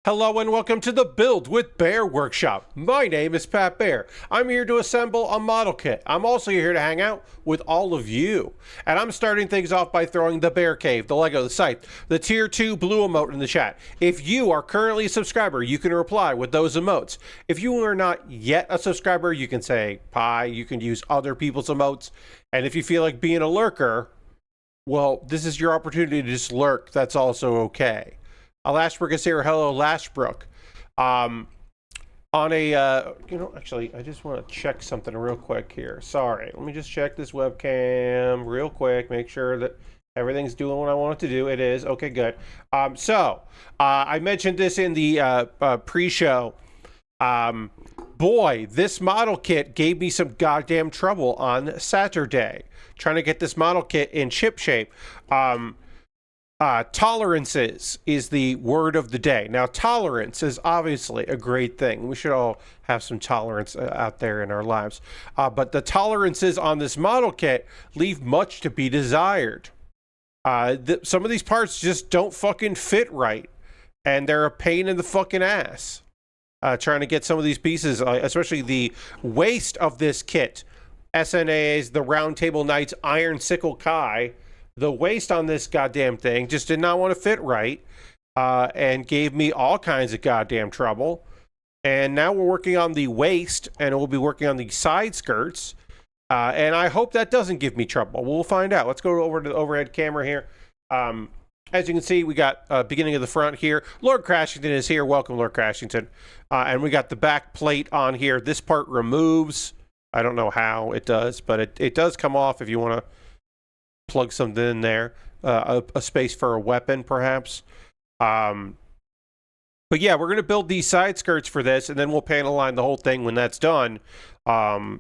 Hello and welcome to the Build with Bear workshop. My name is Pat Bear. I'm here to assemble a model kit. I'm also here to hang out with all of you. And I'm starting things off by throwing the Bear Cave, the Lego, the site, the Tier 2 blue emote in the chat. If you are currently a subscriber, you can reply with those emotes. If you are not yet a subscriber, you can say pie, you can use other people's emotes. And if you feel like being a lurker, well, this is your opportunity to just lurk. That's also okay. Lashbrook is here. Hello, Lashbrook. On a, actually, I just want to check something real quick here. Sorry. Let me just check this webcam real quick. Make sure that everything's doing what I want it to do. It is. Okay, good. I mentioned this in the pre-show. Boy, this model kit gave me some goddamn trouble on Saturday. Trying to get this model kit in chip shape. Tolerances is the word of the day. Now, tolerance is obviously a great thing. We should all have some tolerance out there in our lives. But the tolerances on this model kit leave much to be desired. Some of these parts just don't fucking fit right. And they're a pain in the fucking ass. Trying to get some of these pieces, especially the waist of this kit. SNAA's The Round Table Knights Iron Sickle Kai. The waist on this goddamn thing just did not want to fit right and gave me all kinds of goddamn trouble. And now we're working on the waist and we'll be working on the side skirts. And I hope that doesn't give me trouble. We'll find out. Let's go over to the overhead camera here. As you can see, we got beginning of the front here. Lord Crashington is here. Welcome, Lord Crashington. And we got the back plate on here. This part removes. I don't know how it does, but it does come off if you want to plug something in there, a space for a weapon perhaps. But yeah, we're going to build these side skirts for this, and then we'll panel line the whole thing when that's done. And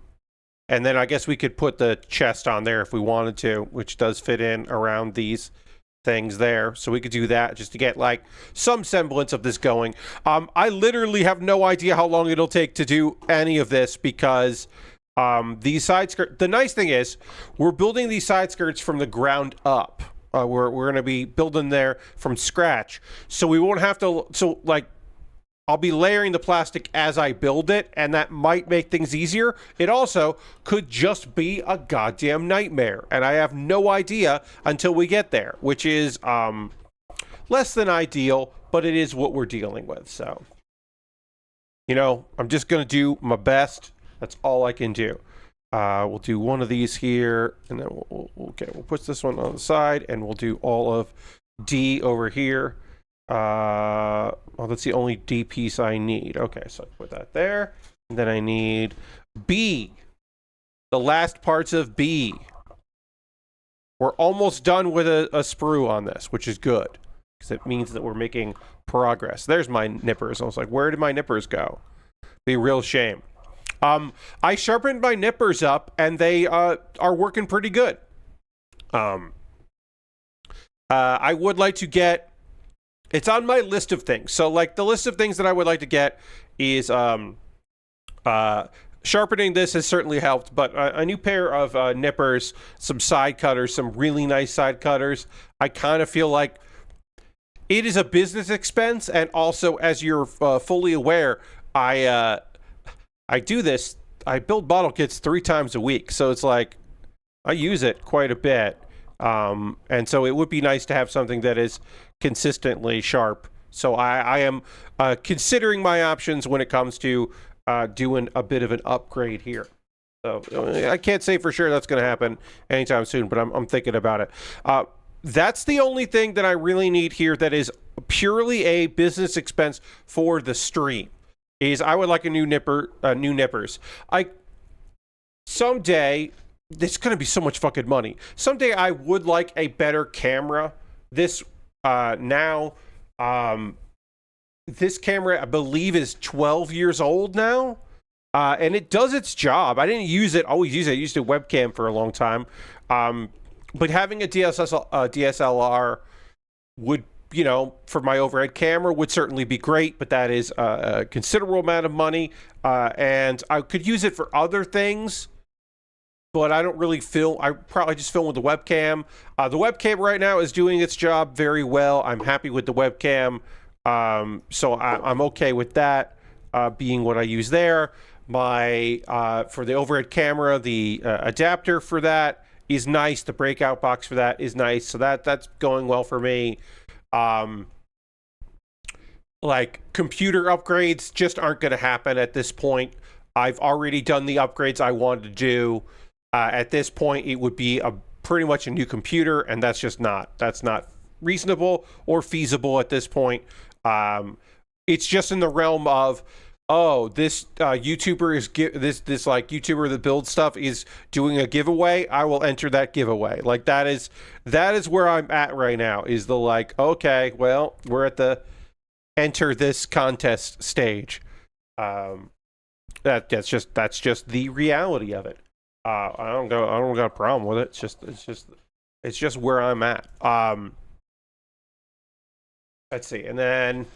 then I guess we could put the chest on there if we wanted to, which does fit in around these things there. So we could do that just to get like some semblance of this going. I literally have no idea how long it'll take to do any of this because these side skirts, the nice thing is we're building these side skirts from the ground up. We're going to be building there from scratch. So we won't have to, I'll be layering the plastic as I build it, and that might make things easier. It also could just be a goddamn nightmare, and I have no idea until we get there, which is less than ideal, but it is what we're dealing with. So, I'm just going to do my best. That's all I can do. We'll do one of these here, and then we'll put this one on the side, and we'll do all of D over here. Well, that's the only D piece I need. Okay, so I put that there. And then I need B. The last parts of B. We're almost done with a sprue on this, which is good. Because it means that we're making progress. There's my nippers. I was like, where did my nippers go? Be a real shame. I sharpened my nippers up, and they are working pretty good. I would like to get... It's on my list of things. So, the list of things that I would like to get is... sharpening this has certainly helped, but a new pair of nippers, some side cutters, some really nice side cutters. I kind of feel like it is a business expense, and also, as you're fully aware, I do this. I build model kits 3 times a week, so it's like I use it quite a bit, and so it would be nice to have something that is consistently sharp. So I am considering my options when it comes to doing a bit of an upgrade here. So I can't say for sure that's going to happen anytime soon, but I'm thinking about it. That's the only thing that I really need here that is purely a business expense for the stream. Is I would like a new nippers. Someday, it's going to be so much fucking money. Someday I would like a better camera. This camera, I believe, is 12 years old now. And it does its job. I didn't always use it. I used a webcam for a long time. But having a DSLR would, for my overhead camera would certainly be great, but that is a considerable amount of money. And I could use it for other things, but I don't really film. I probably just film with the webcam. The webcam right now is doing its job very well. I'm happy with the webcam. So I'm okay with that being what I use there. My for the overhead camera, the adapter for that is nice. The breakout box for that is nice. So that's going well for me. Like computer upgrades just aren't going to happen at this point. I've already done the upgrades I wanted to do. At this point, it would be pretty much a new computer, and that's not reasonable or feasible at this point. It's just in the realm of, oh, this YouTuber is this like YouTuber that builds stuff is doing a giveaway. I will enter that giveaway. Like that is where I'm at right now. Is the like, okay, well, we're at the enter this contest stage. That's just the reality of it. I don't got a problem with it. It's just where I'm at. Let's see, and then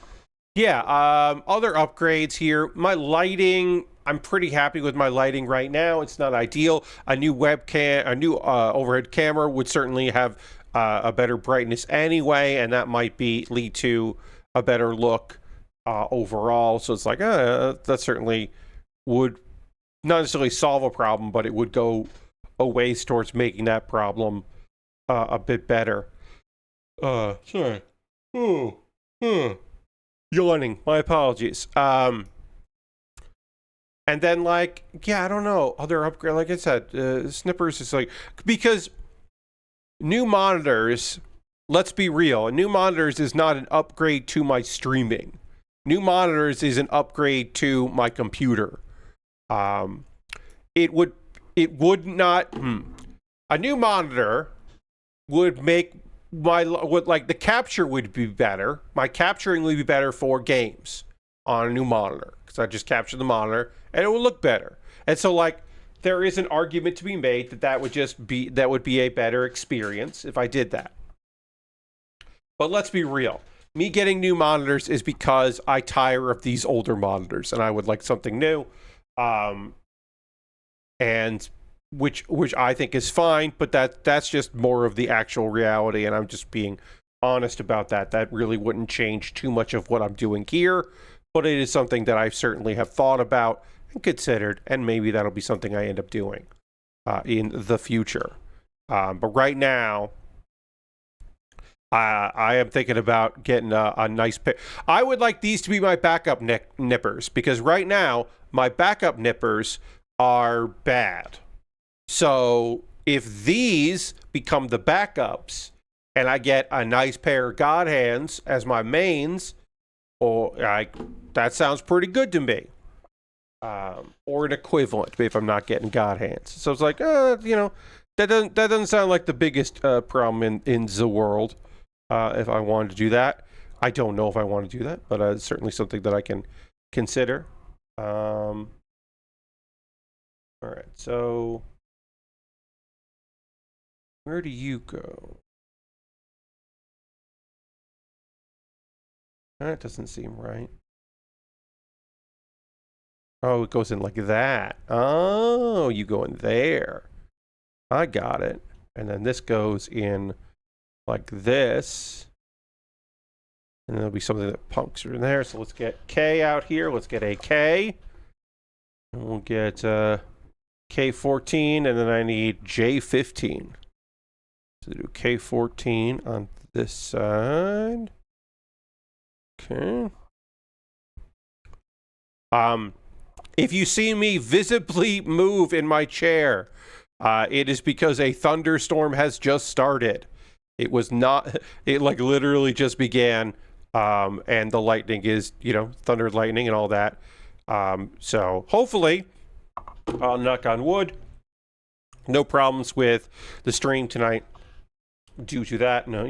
other upgrades here. My lighting, I'm pretty happy with my lighting right now. It's not ideal. A new webcam, a new overhead camera would certainly have a better brightness anyway, and that might lead to a better look overall. So it's like that certainly would not necessarily solve a problem, but it would go a ways towards making that problem a bit better. Sorry. Yawning. My apologies. And then I don't know, other upgrade. Like I said, snippers is like, because new monitors. Let's be real. New monitors is not an upgrade to my streaming. New monitors is an upgrade to my computer. It would not. A new monitor would make the capture would be better. My capturing would be better for games on a new monitor, because I just capture the monitor and it will look better. And so there is an argument to be made that would be a better experience if I did that. But let's be real. Me getting new monitors is because I tire of these older monitors and I would like something new. And which I think is fine, but that's just more of the actual reality, and I'm just being honest about that. That really wouldn't change too much of what I'm doing here, but it is something that I certainly have thought about and considered, and maybe that'll be something I end up doing in the future. But right now, I am thinking about getting a nice pair. I would like these to be my backup nippers, because right now my backup nippers are bad. So if these become the backups and I get a nice pair of God hands as my mains, that sounds pretty good to me. Or an equivalent if I'm not getting God hands. So it's like, that doesn't sound like the biggest problem in the world. If I wanted to do that, I don't know if I want to do that, but it's certainly something that I can consider. All right, so where do you go? That doesn't seem right. Oh, it goes in like that. Oh, you go in there. I got it. And then this goes in like this. And there'll be something that punctures in there. So let's get K out here. Let's get a K. And we'll get K14, and then I need J15. So do K14 on this side. Okay. If you see me visibly move in my chair, it is because a thunderstorm has just started. It was not, it literally just began, and the lightning is, thunder, lightning, and all that. So hopefully, I'll knock on wood, no problems with the stream tonight due to that. No,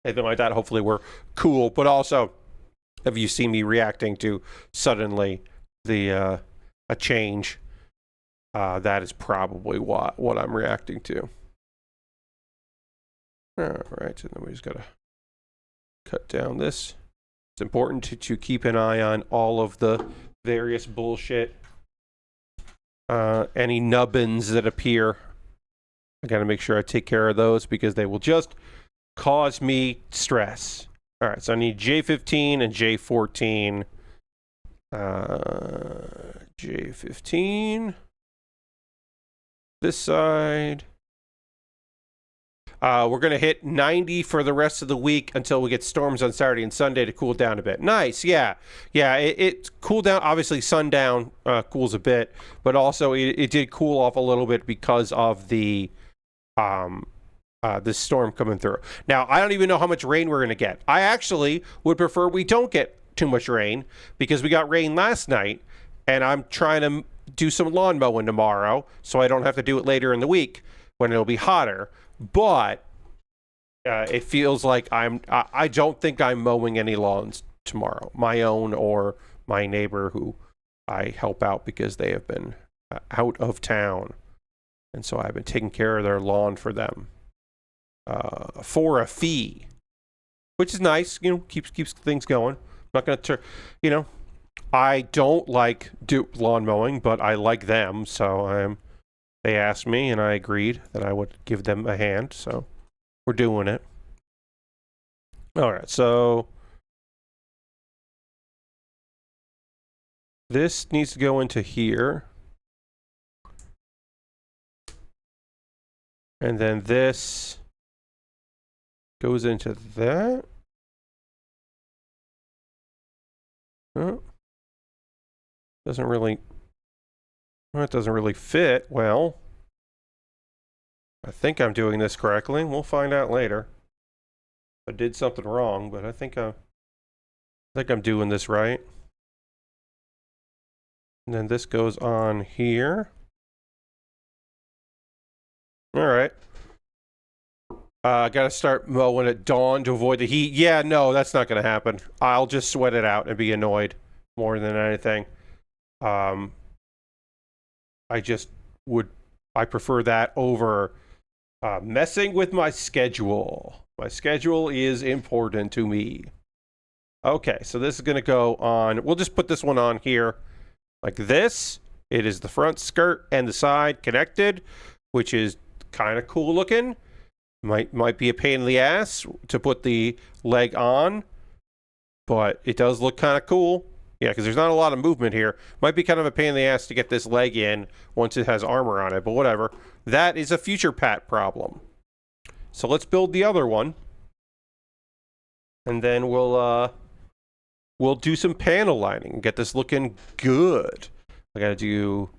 anything like that. Hopefully we're cool. But also, if you see me reacting to suddenly a change, that is probably what I'm reacting to. All right, so then we just gotta cut down this. It's important to keep an eye on all of the various bullshit, any nubbins that appear. I gotta make sure I take care of those because they will just cause me stress. All right, so I need J15 and J14. J15. This side. We're going to hit 90 for the rest of the week until we get storms on Saturday and Sunday to cool down a bit. Nice, yeah. Yeah, it cooled down. Obviously, sundown cools a bit, but also it did cool off a little bit because of the this storm coming through. Now, I don't even know how much rain we're going to get. I actually would prefer we don't get too much rain because we got rain last night, and I'm trying to do some lawn mowing tomorrow so I don't have to do it later in the week when it'll be hotter. But it feels like I don't think I'm mowing any lawns tomorrow, my own or my neighbor who I help out because they have been out of town. And so I've been taking care of their lawn for them for a fee, which is nice, keeps things going. I'm not going to, I don't like lawn mowing, but I like them. So they asked me and I agreed that I would give them a hand. So we're doing it. All right. So this needs to go into here. And then this goes into that. Oh. Doesn't really fit. Well, I think I'm doing this correctly. We'll find out later. I did something wrong, but I think I'm doing this right. And then this goes on here. All right. I got to start mowing at dawn to avoid the heat. Yeah, no, that's not going to happen. I'll just sweat it out and be annoyed more than anything. I prefer that over messing with my schedule. My schedule is important to me. Okay, so this is going to go on. We'll just put this one on here like this. It is the front skirt and the side connected, which is kind of cool looking. Might be a pain in the ass to put the leg on, but it does look kind of cool. Yeah, because there's not a lot of movement here. Might be kind of a pain in the ass to get this leg in once it has armor on it, but whatever. That is a future pat problem. So let's build the other one. And then we'll do some panel lining and get this looking good. I gotta do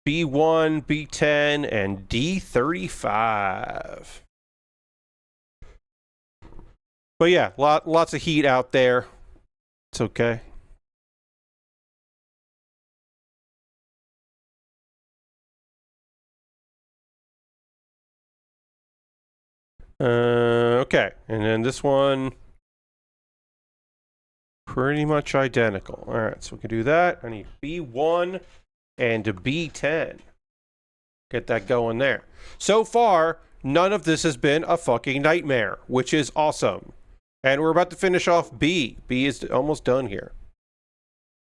B1, B10, and D35. But yeah, lots of heat out there. It's okay. Okay, and then this one, pretty much identical. All right, so we can do that. I need B1 and a B10. Get that going there. So far, none of this has been a fucking nightmare, which is awesome. And we're about to finish off B. B is almost done here.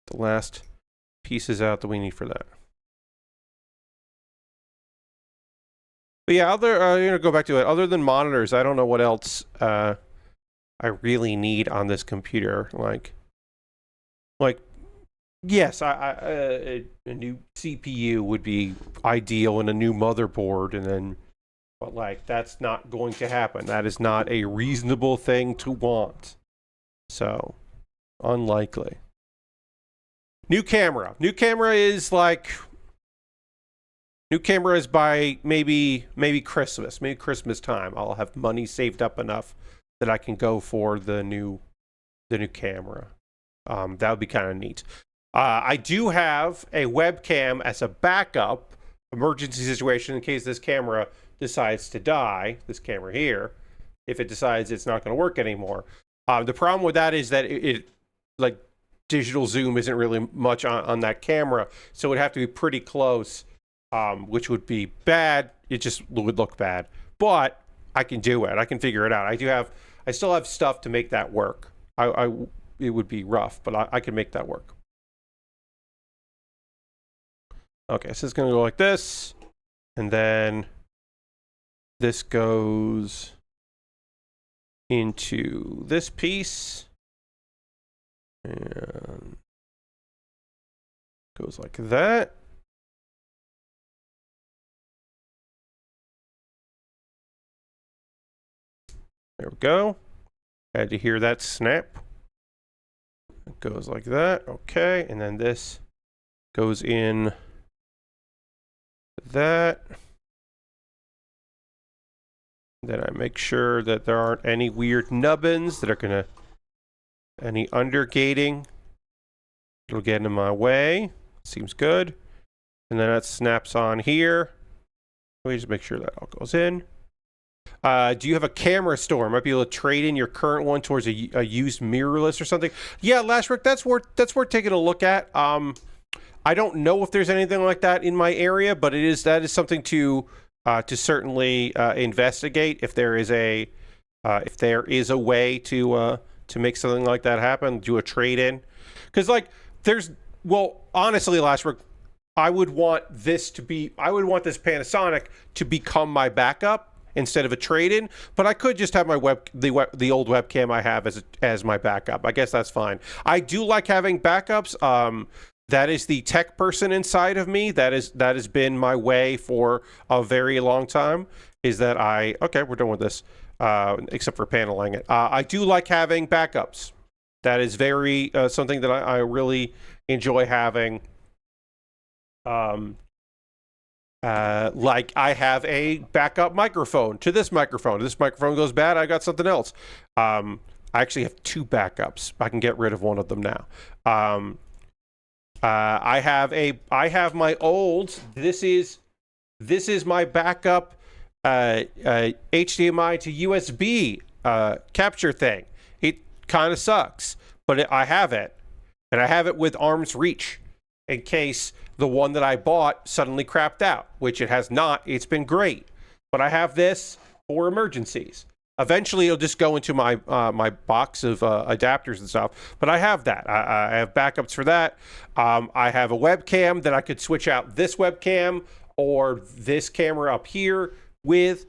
The last pieces out that we need for that. But yeah, go back to it. Other than monitors, I don't know what else I really need on this computer. Like, yes, a new CPU would be ideal and a new motherboard, and then, but like that's not going to happen. That is not a reasonable thing to want. So, unlikely. New camera. New camera is by maybe Christmas. Maybe Christmas time. I'll have money saved up enough that I can go for the new camera. That would be kind of neat. I do have a webcam as a backup emergency situation in case this camera decides to die. This camera here, if it decides it's not going to work anymore. The problem with that is that it like digital zoom isn't really much on that camera, so it would have to be pretty close, which would be bad. It just would look bad, but I can do it. I can figure it out. I still have stuff to make that work. It would be rough, but I can make that work. Okay, so it's going to go like this, and then this goes into this piece. And goes like that. There we go. Had to hear that snap. It goes like that. Okay. And then this goes in that. Then I make sure that there aren't any weird nubbins that are going to, any undergating. It'll get in my way. Seems good. And then that snaps on here. Let me just make sure that all goes in. Do you have a camera store? Might be able to trade in your current one towards a used mirrorless or something. Yeah, Lashrick, that's worth taking a look at. I don't know if there's anything like that in my area, but that is something to certainly investigate if there is a way to make something like that happen. Do a trade in, because like honestly, Lashrick, I would want this Panasonic to become my backup instead of a trade-in, but I could just have the old webcam I have as my backup. I guess that's fine. I do like having backups. That is the tech person inside of me. That has been my way for a very long time. Is that okay? We're done with this, except for paneling it. I do like having backups. That is very something that I really enjoy having. Like I have a backup microphone to this microphone. If this microphone goes bad, I got something else. I actually have two backups. I can get rid of one of them now. I have my old. This is my backup HDMI to USB capture thing. It kind of sucks, but I have it, and I have it with arm's reach in case the one that I bought suddenly crapped out, which it has not. It's been great, but I have this for emergencies. Eventually, it'll just go into my my box of adapters and stuff. But I have that. I have backups for that. I have a webcam that I could switch out this webcam or this camera up here with,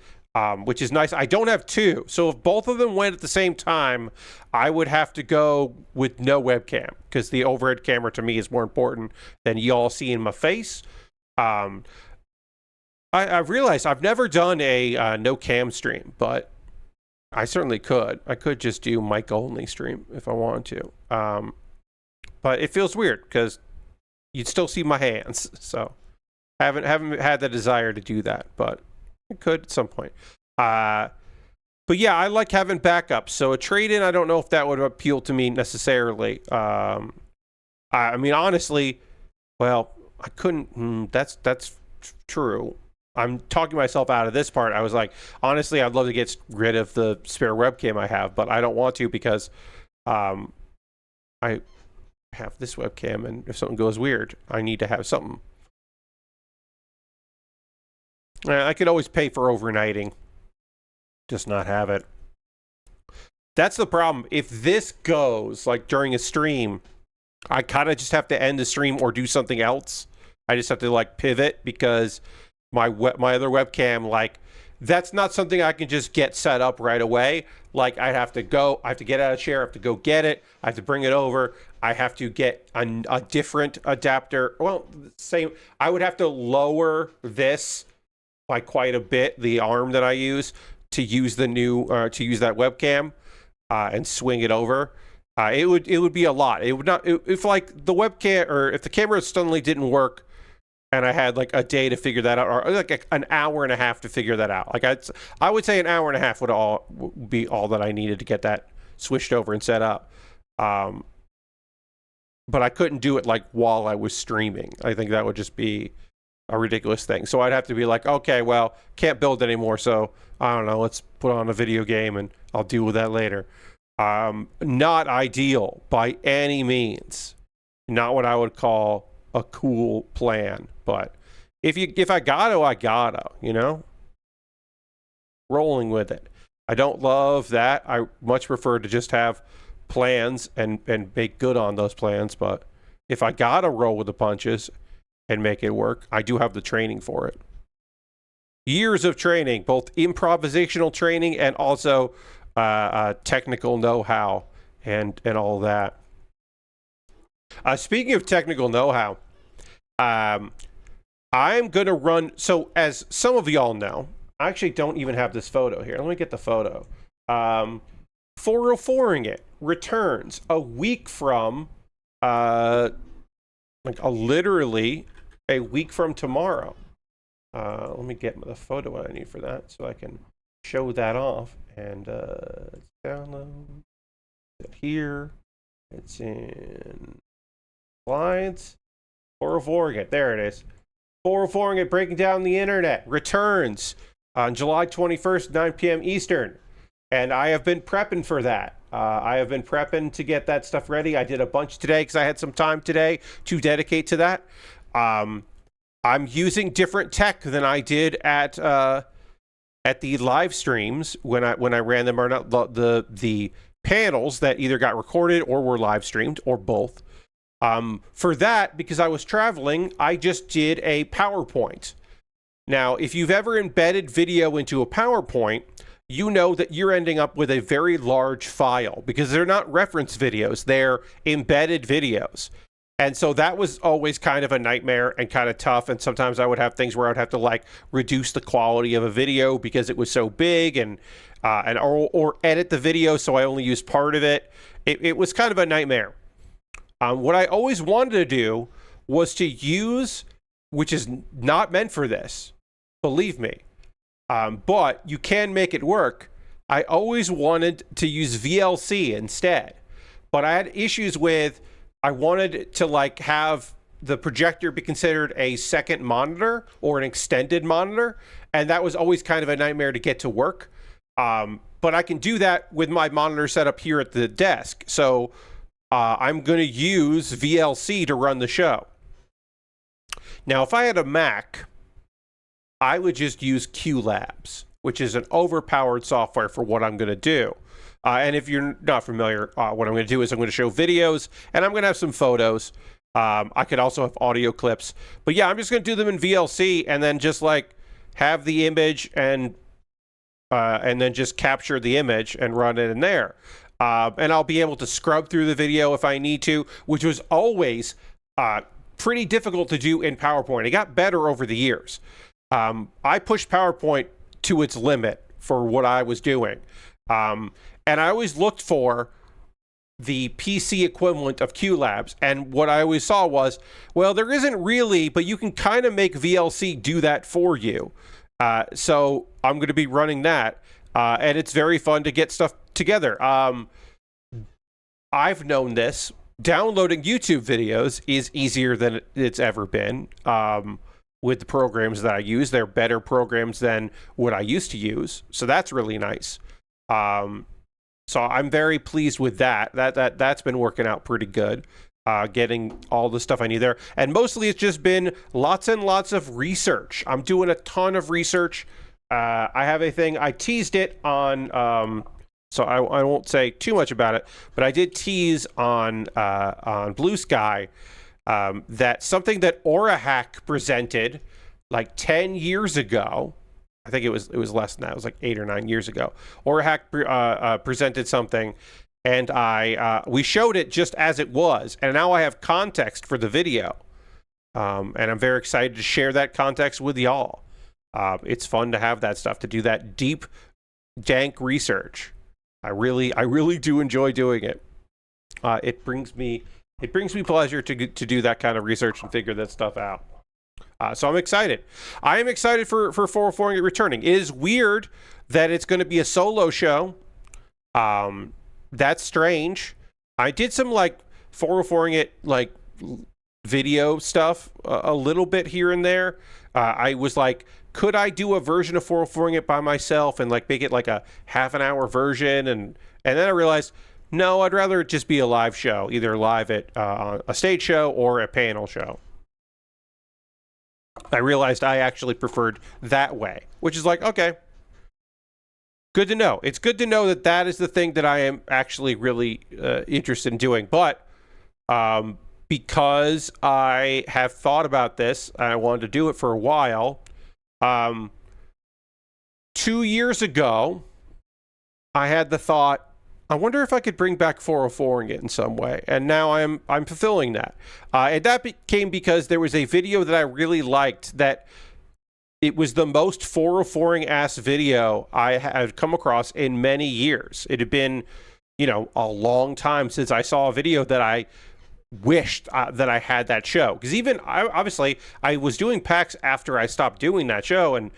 which is nice. I don't have two, so if both of them went at the same time, I would have to go with no webcam because the overhead camera to me is more important than y'all seeing my face. I've realized I've never done a no cam stream, but I certainly could. I could just do mic only stream if I wanted to. But it feels weird because you'd still see my hands. So haven't had the desire to do that, but I could at some point. But yeah, I like having backups. So a trade-in, I don't know if that would appeal to me necessarily. I mean, honestly, well, I couldn't. That's true. I'm talking myself out of this part. I was like, honestly, I'd love to get rid of the spare webcam I have, but I don't want to because I have this webcam, and if something goes weird, I need to have something. I could always pay for overnighting, just not have it. That's the problem. If this goes like during a stream, I kind of just have to end the stream or do something else. I just have to like pivot because my other webcam, like, that's not something I can just get set up right away. Like, I have to get out of the chair, I have to go get it, I have to bring it over, I have to get a different adapter. Well, same. I would have to lower this by quite a bit, the arm that I use to use the new to use that webcam and swing it over. It would be a lot. It would not if like the webcam or if the camera suddenly didn't work and I had like a day to figure that out, or like an hour and a half to figure that out. Like I would say an hour and a half would be all that I needed to get that switched over and set up. But I couldn't do it like while I was streaming. I think that would just be a ridiculous thing. So I'd have to be like, okay, well, can't build anymore. So I don't know, let's put on a video game and I'll deal with that later. Not ideal by any means. Not what I would call a cool plan, but if I gotta, I gotta, you know, rolling with it. I don't love that. I much prefer to just have plans and make good on those plans. But if I gotta roll with the punches and make it work, I do have the training for it. Years of training, both improvisational training and also technical know-how and all that. Speaking of technical know-how, I'm going to run... So, as some of y'all know, I actually don't even have this photo here. Let me get the photo. 404ing it returns a week from... literally a week from tomorrow. Let me get the photo I need for that so I can show that off. And download it here. It's in slides. 404ing it. There it is. 404ing it, breaking down the internet, returns on July 21st, 9 p.m. Eastern. And I have been prepping for that. I have been prepping to get that stuff ready. I did a bunch today because I had some time today to dedicate to that. I'm using different tech than I did at the live streams when I ran them, or not the panels that either got recorded or were live streamed, or both. For that, because I was traveling, I just did a PowerPoint. Now, if you've ever embedded video into a PowerPoint, you know that you're ending up with a very large file because they're not reference videos, they're embedded videos. And so that was always kind of a nightmare and kind of tough. And sometimes I would have things where I'd have to like reduce the quality of a video because it was so big, and or edit the video so I only used part of it. It was kind of a nightmare. What I always wanted to do was to use, which is not meant for this, believe me, but you can make it work. I always wanted to use VLC instead, but I had issues with, I wanted to like have the projector be considered a second monitor or an extended monitor, and that was always kind of a nightmare to get to work. But I can do that with my monitor set up here at the desk. So I'm going to use VLC to run the show. Now, if I had a Mac, I would just use QLabs, which is an overpowered software for what I'm going to do. And if you're not familiar, what I'm going to do is I'm going to show videos, and I'm going to have some photos. I could also have audio clips. But yeah, I'm just going to do them in VLC and then just like have the image and then just capture the image and run it in there. And I'll be able to scrub through the video if I need to, which was always pretty difficult to do in PowerPoint. It got better over the years. I pushed PowerPoint to its limit for what I was doing. And I always looked for the PC equivalent of QLabs. And what I always saw was, well, there isn't really, but you can kind of make VLC do that for you. So I'm going to be running that. And it's very fun to get stuff together. I've known this. Downloading YouTube videos is easier than it's ever been. With the programs that I use, they're better programs than what I used to use. So that's really nice. So I'm very pleased with that. That's been working out pretty good. Getting all the stuff I need there. And mostly it's just been lots and lots of research. I'm doing a ton of research. I have a thing, I teased it on, so I won't say too much about it, but I did tease on Blue Sky that something that AuraHack presented like 10 years ago, I think it was less than that, it was like 8 or 9 years ago. AuraHack presented something, and we showed it just as it was, and now I have context for the video. And I'm very excited to share that context with y'all. It's fun to have that stuff, to do that deep, dank research. I really do enjoy doing it. It brings me pleasure to do that kind of research and figure that stuff out. So I'm excited. I am excited for 404ing it returning. It is weird that it's going to be a solo show. That's strange. I did some like 404ing it like video stuff a little bit here and there. I was like, could I do a version of 404ing it by myself and like make it like a half an hour version? And then I realized, no, I'd rather it just be a live show, either live at a stage show or a panel show. I realized I actually preferred that way, which is like, okay, good to know. It's good to know that that is the thing that I am actually really interested in doing. But because I have thought about this and I wanted to do it for a while, 2 years ago, I had the thought, I wonder if I could bring back 404ing it in some way. And now I'm fulfilling that. And that came because there was a video that I really liked that it was the most 404ing ass video I had come across in many years. It had been, a long time since I saw a video that I wished that I had that show. Because obviously, I was doing PAX after I stopped doing that show, and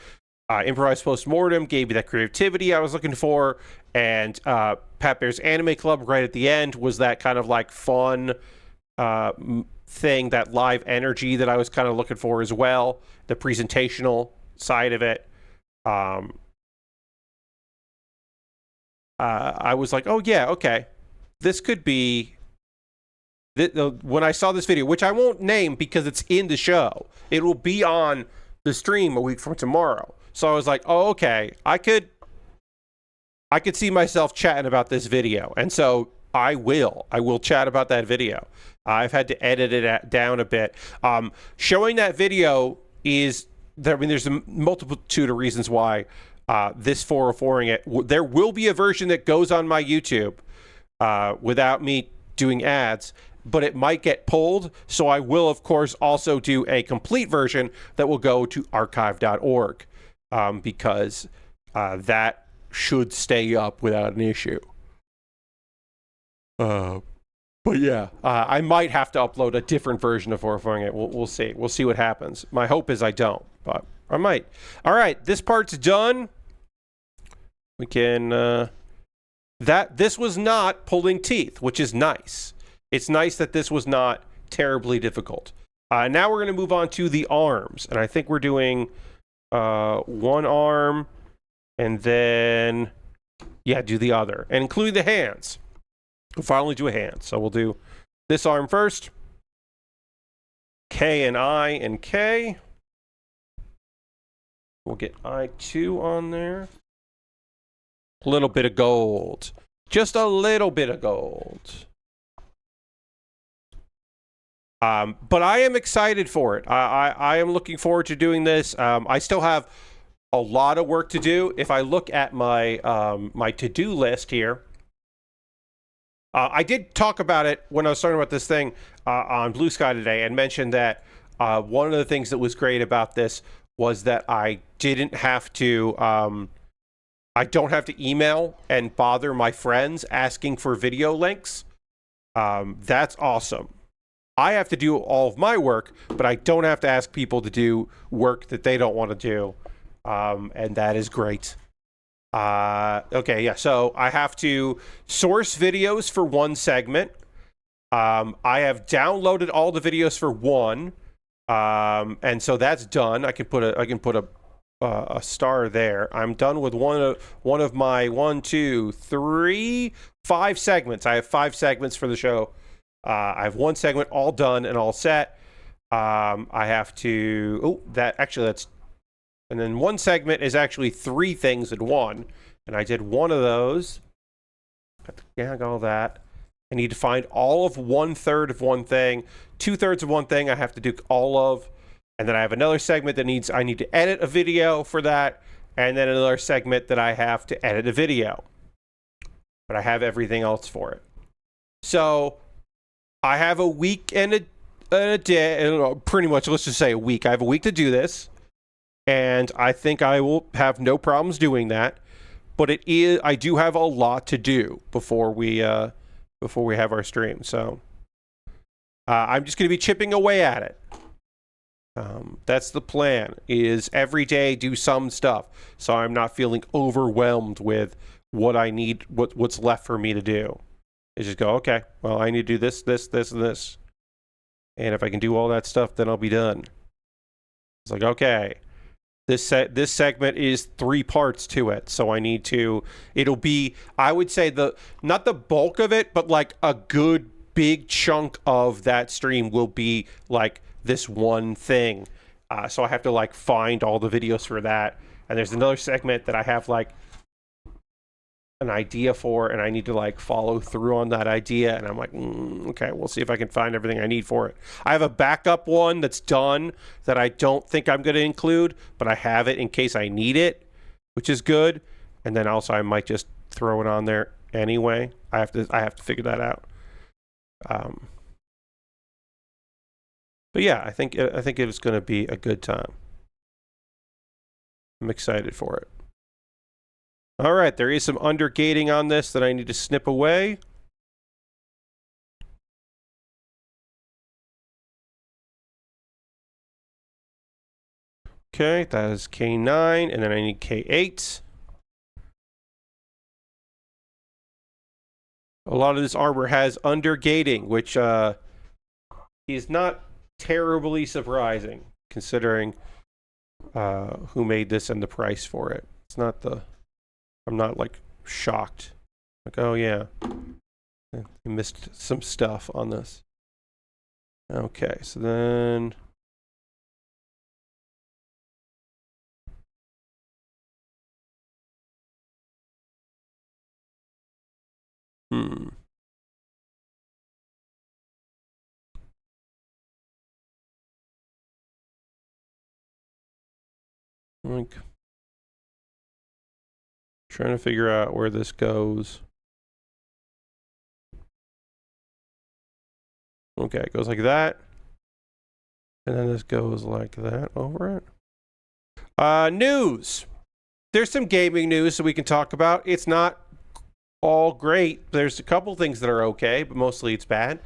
Improvised Postmortem gave me that creativity I was looking for, and Pat Bear's Anime Club right at the end was that kind of like fun thing, that live energy that I was kind of looking for as well, the presentational side of it. I was like, oh yeah, okay, this could be... When I saw this video, which I won't name because it's in the show, it will be on the stream a week from tomorrow. So I was like, oh, okay, I could see myself chatting about this video. And so I will chat about that video. I've had to edit it down a bit. Showing that video there's a multitude of reasons why this 404ing it. There will be a version that goes on my YouTube without me doing ads, but it might get pulled. So I will, of course, also do a complete version that will go to archive.org because that should stay up without an issue. But yeah, I might have to upload a different version of 404ing it. We'll see. We'll see what happens. My hope is I don't, but I might. All right, this part's done. We can... This was not pulling teeth, which is nice. It's nice that this was not terribly difficult. Now we're going to move on to the arms. And I think we're doing one arm and then, do the other. And including the hands. We'll finally do a hand. So we'll do this arm first. K and I and K. We'll get I2 on there. A little bit of gold. Just a little bit of gold. But I am excited for it. I am looking forward to doing this. I still have a lot of work to do. If I look at my my to-do list here, I did talk about it when I was talking about this thing on Blue Sky today, and mentioned that one of the things that was great about this was that I didn't have to... I don't have to email and bother my friends asking for video links. That's awesome. I have to do all of my work, but I don't have to ask people to do work that they don't want to do. And that is great. Okay, yeah, so I have to source videos for one segment. I have downloaded all the videos for one. And so that's done. I can put a star there. I'm done with one of my 5 segments. I have 5 segments for the show. I have one segment all done and all set. I have to... And then one segment is actually 3 things in one. And I did one of those. Got the gag, all that. I need to find all of 1/3 of one thing. 2/3 of one thing I have to do all of. And then I have another segment that I need to edit a video for that. And then another segment that I have to edit a video. But I have everything else for it. So I have a week and a day, pretty much, let's just say a week. I have a week to do this. And I think I will have no problems doing that. But I do have a lot to do before we have our stream. So I'm just going to be chipping away at it. That's the plan, is every day do some stuff, so I'm not feeling overwhelmed with what I need, what's left for me to do. Is just go, okay, well, I need to do this, and this. And if I can do all that stuff, then I'll be done. It's like, okay, this segment is 3 parts to it, so it'll be, I would say, not the bulk of it, but like a good big chunk of that stream will be like this one thing. So I have to like find all the videos for that. And there's another segment that I have like an idea for, and I need to like follow through on that idea. And I'm like, okay, we'll see if I can find everything I need for it. I have a backup one that's done that I don't think I'm going to include, but I have it in case I need it, which is good. And then also I might just throw it on there anyway. I have to figure that out. But yeah, I think it was going to be a good time. I'm excited for it. All right, there is some undergating on this that I need to snip away. Okay, that is K9, and then I need K8. A lot of this armor has undergating, which is not terribly surprising, considering who made this and the price for it. It's not the... I'm not, like, shocked. Like, oh, yeah. I missed some stuff on this. Okay, so then... Like, trying to figure out where this goes. Okay, it goes like that. And then this goes like that over it. News. There's some gaming news that we can talk about. It's not all great. There's a couple things that are okay, but mostly it's bad.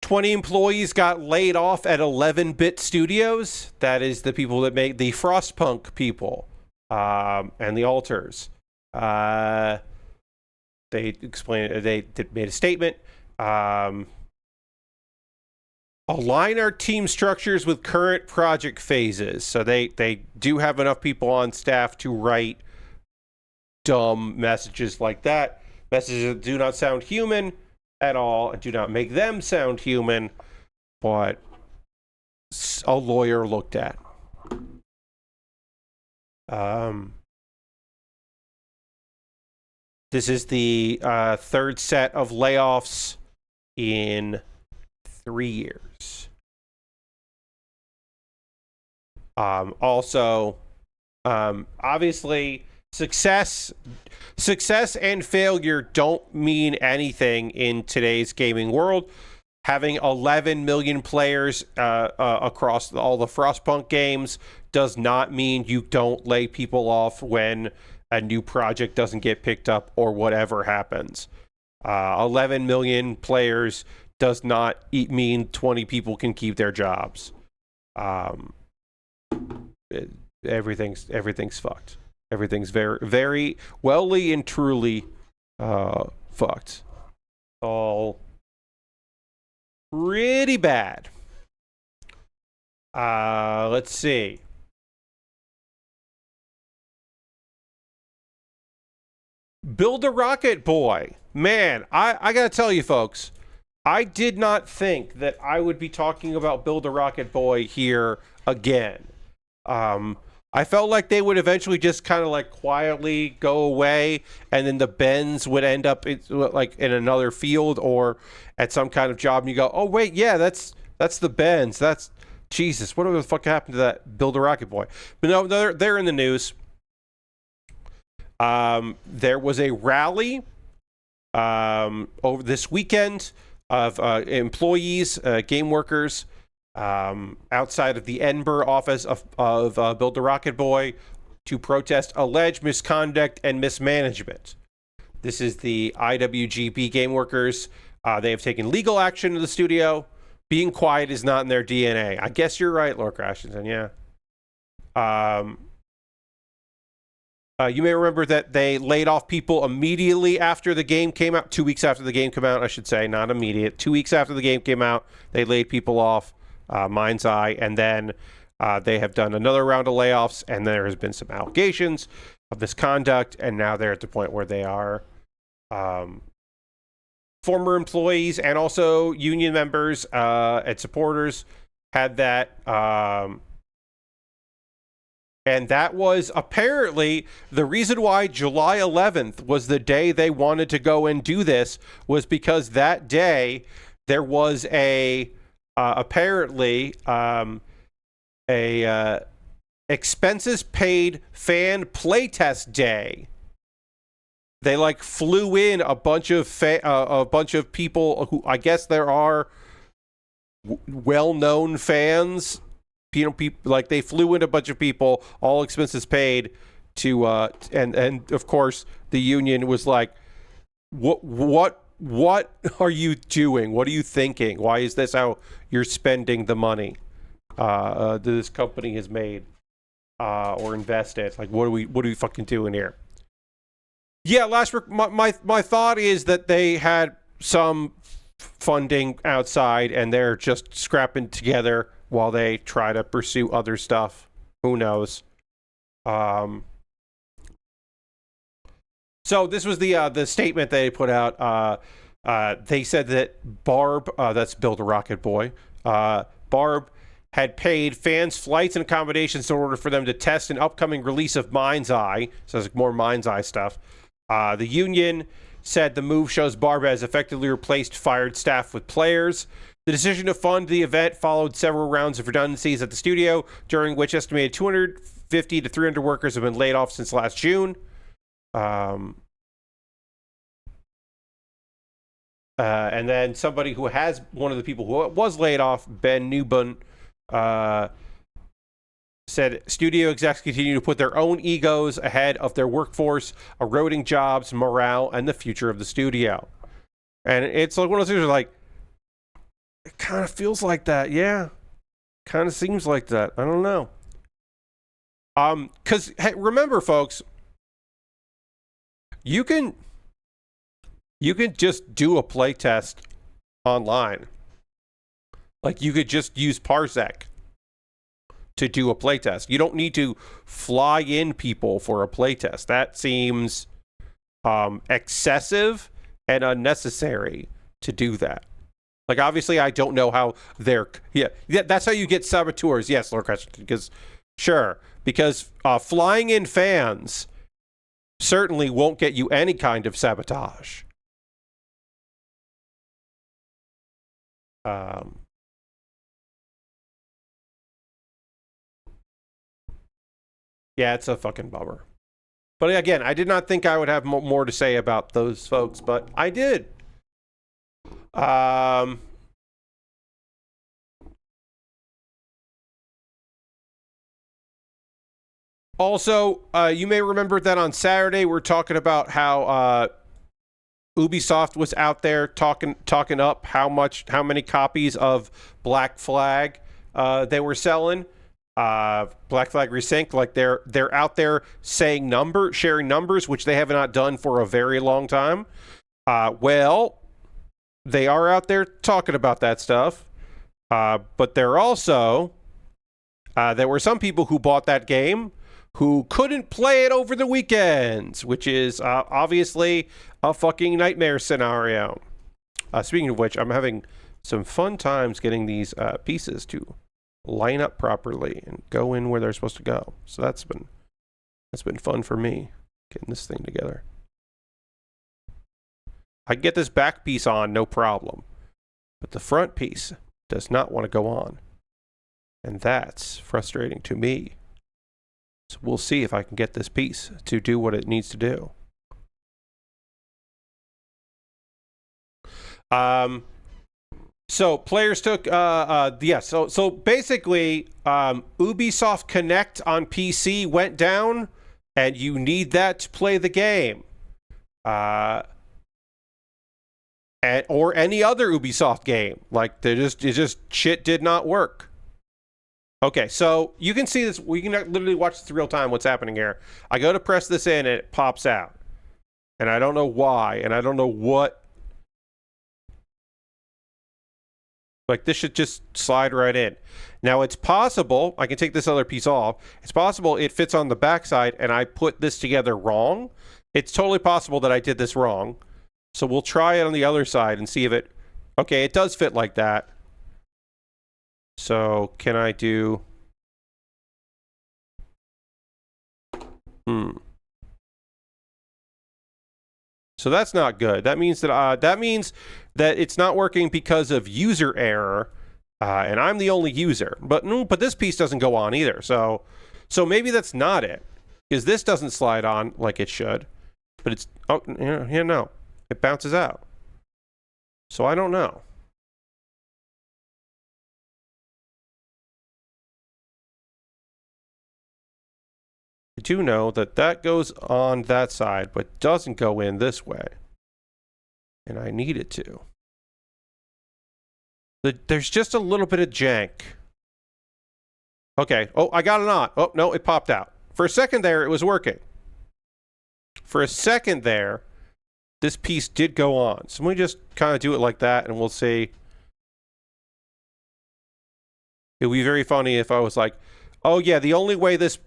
20 employees got laid off at 11-Bit Studios. That is the people that make the Frostpunk people and the Alters. They explained. They made a statement. Align our team structures with current project phases. So they do have enough people on staff to write dumb messages like that. Messages that do not sound human at all and do not make them sound human, but a lawyer looked at. This is the third set of layoffs in 3 years. Also, obviously, success and failure don't mean anything in today's gaming world. Having 11 million players across all the Frostpunk games does not mean you don't lay people off when a new project doesn't get picked up or whatever happens. 11 million players does not mean 20 people can keep their jobs. Everything's fucked. Everything's very, very wellly and truly fucked. All pretty bad. Let's see. Build a Rocket Boy. Man, I gotta tell you folks, I did not think that I would be talking about Build a Rocket Boy here again. I felt like they would eventually just kind of like quietly go away, and then the Bens would end up like in another field or at some kind of job, and you go, oh wait, yeah, that's the Bens. That's Jesus. What the fuck happened to that Build a Rocket Boy? But no, they're in the news. There was a rally over this weekend of employees, game workers, outside of the Edinburgh office of Build a Rocket Boy to protest alleged misconduct and mismanagement. This is the IWGP game workers. They have taken legal action in the studio. Being quiet is not in their DNA. I guess you're right, Lord Crashington, yeah. You may remember that they laid off people immediately after the game came out. 2 weeks after the game came out, I should say, not immediate. 2 weeks after the game came out, they laid people off, mind's eye, and then they have done another round of layoffs, and there has been some allegations of misconduct, and now they're at the point where they are former employees and also union members and supporters had that. And that was apparently the reason why July 11th was the day they wanted to go and do this, was because that day there was apparently a expenses paid fan playtest day. They like flew in a bunch of people who I guess there are well-known fans. You know, people like they flew in a bunch of people, all expenses paid, to and of course the union was like, what are you doing? What are you thinking? Why is this how you're spending the money that this company has made or invested? Like, what are we fucking doing here? Yeah, my thought is that they had some funding outside and they're just scrapping together while they try to pursue other stuff. Who knows? So this was the statement they put out. They said that Barb, that's Build a Rocket Boy, Barb had paid fans flights and accommodations in order for them to test an upcoming release of Mind's Eye. So there's more Mind's Eye stuff. The union said the move shows Barb has effectively replaced fired staff with players. The decision to fund the event followed several rounds of redundancies at the studio, during which estimated 250 to 300 workers have been laid off since last June. And then somebody who has one of the people who was laid off, Ben Newbun, said studio execs continue to put their own egos ahead of their workforce, eroding jobs, morale, and the future of the studio. And it's like one of those things where, like, it kind of feels like that. Yeah. Kind of seems like that. I don't know. Because, hey, remember, folks, you can just do a playtest online. Like, you could just use Parsec to do a playtest. You don't need to fly in people for a playtest. That seems excessive and unnecessary to do that. Like, obviously, I don't know how they're... Yeah, that's how you get saboteurs. Yes, Lord Crescent, because... Sure, because flying in fans certainly won't get you any kind of sabotage. Yeah, it's a fucking bummer. But again, I did not think I would have more to say about those folks, but I did. Also, you may remember that on Saturday we're talking about how Ubisoft was out there talking up how many copies of Black Flag they were selling. Black Flag Resync, like they're out there sharing numbers, which they have not done for a very long time. Well, they are out there talking about that stuff, but they're also there were some people who bought that game who couldn't play it over the weekends, which is obviously a fucking nightmare scenario. Speaking of which, I'm having some fun times getting these pieces to line up properly and go in where they're supposed to go. So that's been fun for me, getting this thing together. I can get this back piece on, no problem. But the front piece does not want to go on. And that's frustrating to me. So we'll see if I can get this piece to do what it needs to do. So players took, so basically, Ubisoft Connect on PC went down, and you need that to play the game. Or any other Ubisoft game. Like, shit did not work. Okay, so you can see this, we can literally watch this in real time, what's happening here. I go to press this in, and it pops out. And I don't know why, and I don't know what. Like, this should just slide right in. Now, it's possible, I can take this other piece off. It's possible it fits on the backside and I put this together wrong. It's totally possible that I did this wrong. So we'll try it on the other side and see if it... Okay, it does fit like that. So, can I do... So that's not good. That means that it's not working because of user error, and I'm the only user. But this piece doesn't go on either. So So maybe that's not it, because this doesn't slide on like it should. But it's, oh, yeah, no. It bounces out. So I don't know. I do know that that goes on that side, but doesn't go in this way. And I need it to. There's just a little bit of jank. Okay. Oh, I got it on. Oh, no, it popped out. For a second there, it was working. For a second there, this piece did go on. So let me just kind of do it like that, and we'll see. It would be very funny if I was like, oh yeah, the only way this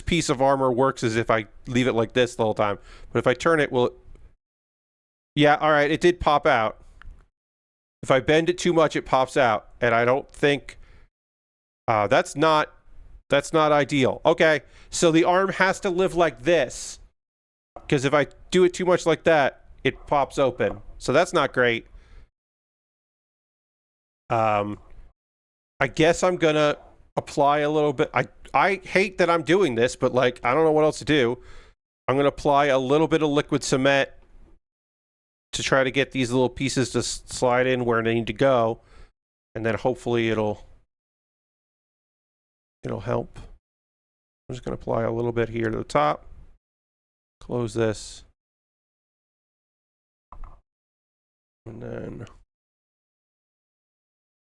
piece of armor works is if I leave it like this the whole time. But if I turn it, will it... Yeah, all right, it did pop out. If I bend it too much, it pops out. And I don't think... that's not ideal. Okay, so the arm has to live like this. Because if I do it too much like that, it pops open. So that's not great. I guess I'm going to apply a little bit. I hate that I'm doing this, but like, I don't know what else to do. I'm going to apply a little bit of liquid cement to try to get these little pieces to slide in where they need to go. And then hopefully it'll help. I'm just going to apply a little bit here to the top. Close this. And then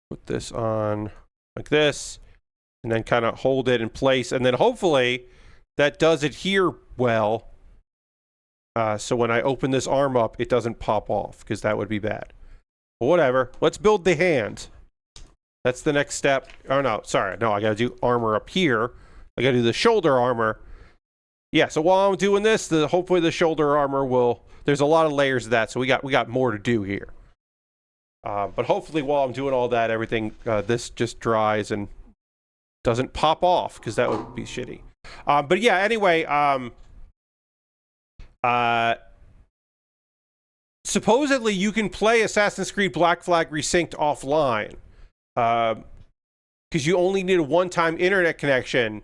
put this on like this. And then kind of hold it in place. And then hopefully that does adhere well. So when I open this arm up, it doesn't pop off, because that would be bad. But whatever. Let's build the hand. That's the next step. Oh, no. Sorry. No, I got to do armor up here. I got to do the shoulder armor. Yeah, so while I'm doing this, hopefully the shoulder armor will... There's a lot of layers of that, so we got more to do here. But hopefully while I'm doing all that, everything, this just dries and doesn't pop off, because that would be shitty. But yeah, anyway, supposedly you can play Assassin's Creed Black Flag Resynced offline, because you only need a one-time internet connection.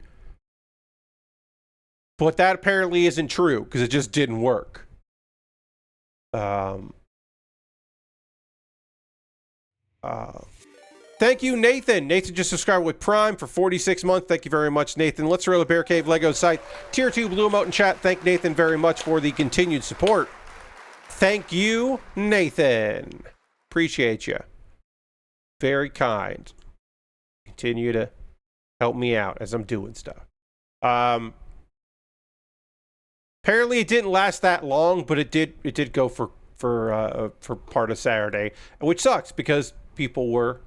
But that apparently isn't true, because it just didn't work. Thank you, Nathan. Nathan just subscribed with Prime for 46 months. Thank you very much, Nathan. Let's roll a Bear Cave Lego site. Tier 2 Blue Emote in chat. Thank Nathan very much for the continued support. Thank you, Nathan. Appreciate you. Very kind. Continue to help me out as I'm doing stuff. Apparently it didn't last that long, but it did go for part of Saturday, which sucks because people were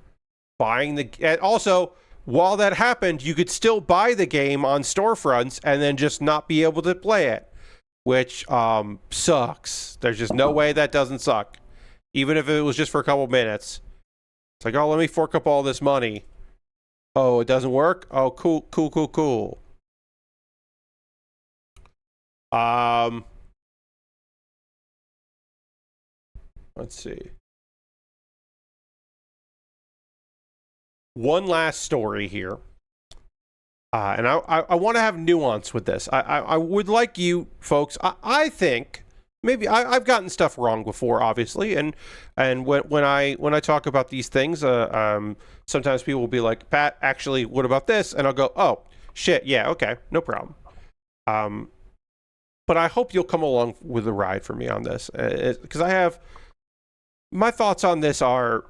buying the... And also, while that happened, you could still buy the game on storefronts and then just not be able to play it, which sucks. There's just no way that doesn't suck. Even if it was just for a couple minutes. It's like, oh, let me fork up all this money. Oh, it doesn't work? Oh, cool. Let's see. One last story here. And I want to have nuance with this. I would like you folks, I think, maybe I've gotten stuff wrong before, obviously, and when I talk about these things, sometimes people will be like, Pat, actually, what about this? And I'll go, oh, shit, yeah, okay, no problem. But I hope you'll come along with the ride for me on this, because I have... My thoughts on this are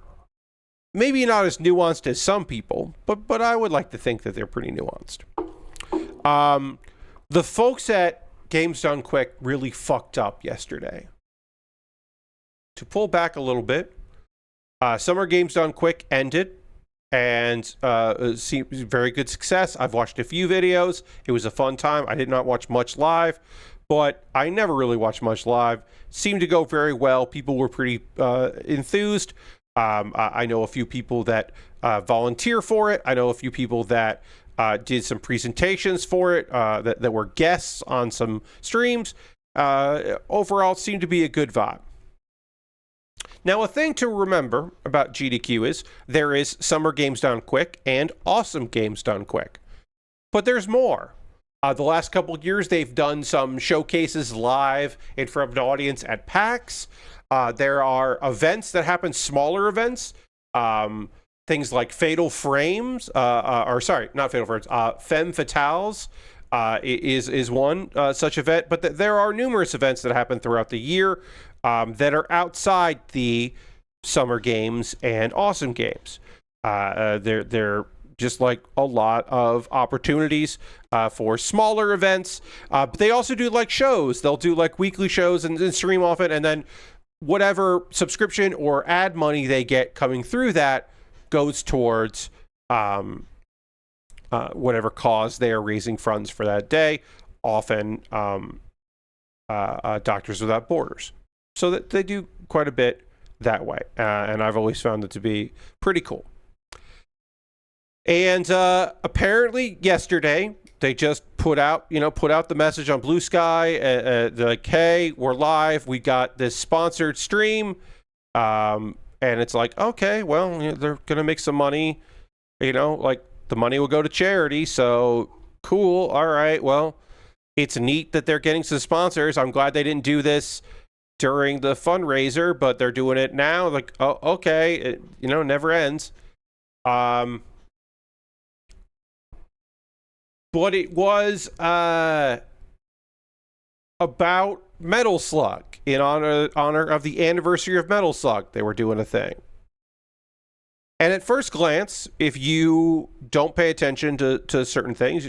maybe not as nuanced as some people, but I would like to think that they're pretty nuanced. The folks at Games Done Quick really fucked up yesterday. To pull back a little bit, Summer Games Done Quick ended, and it seemed very good success. I've watched a few videos. It was a fun time. I did not watch much live, but I never really watched much live. Seemed to go very well. People were pretty enthused. I know a few people that volunteer for it. I know a few people that did some presentations for it, that were guests on some streams. Overall, it seemed to be a good vibe. Now, a thing to remember about GDQ is there is Summer Games Done Quick and Awesome Games Done Quick. But there's more. The last couple of years, they've done some showcases live in front of an audience at PAX. There are events that happen, smaller events, things like Fatal Frames, or sorry, not Fatal Frames, Femme Fatales is one such event. But there are numerous events that happen throughout the year that are outside the Summer Games and Awesome Games. They're just like a lot of opportunities for smaller events. But they also do like shows. They'll do like weekly shows and stream off it. And then whatever subscription or ad money they get coming through that goes towards whatever cause they are raising funds for that day. Often Doctors Without Borders. So that they do quite a bit that way. And I've always found it to be pretty cool. And apparently yesterday they just put out the message on Blue Sky. They're like, hey, we're live. We got this sponsored stream. And it's like, okay, well, they're going to make some money. Like the money will go to charity. So cool. All right. Well, it's neat that they're getting some sponsors. I'm glad they didn't do this during the fundraiser, but they're doing it now. Like, oh, okay. It, never ends. But it was about Metal Slug. In honor of the anniversary of Metal Slug, they were doing a thing. And at first glance, if you don't pay attention to certain things,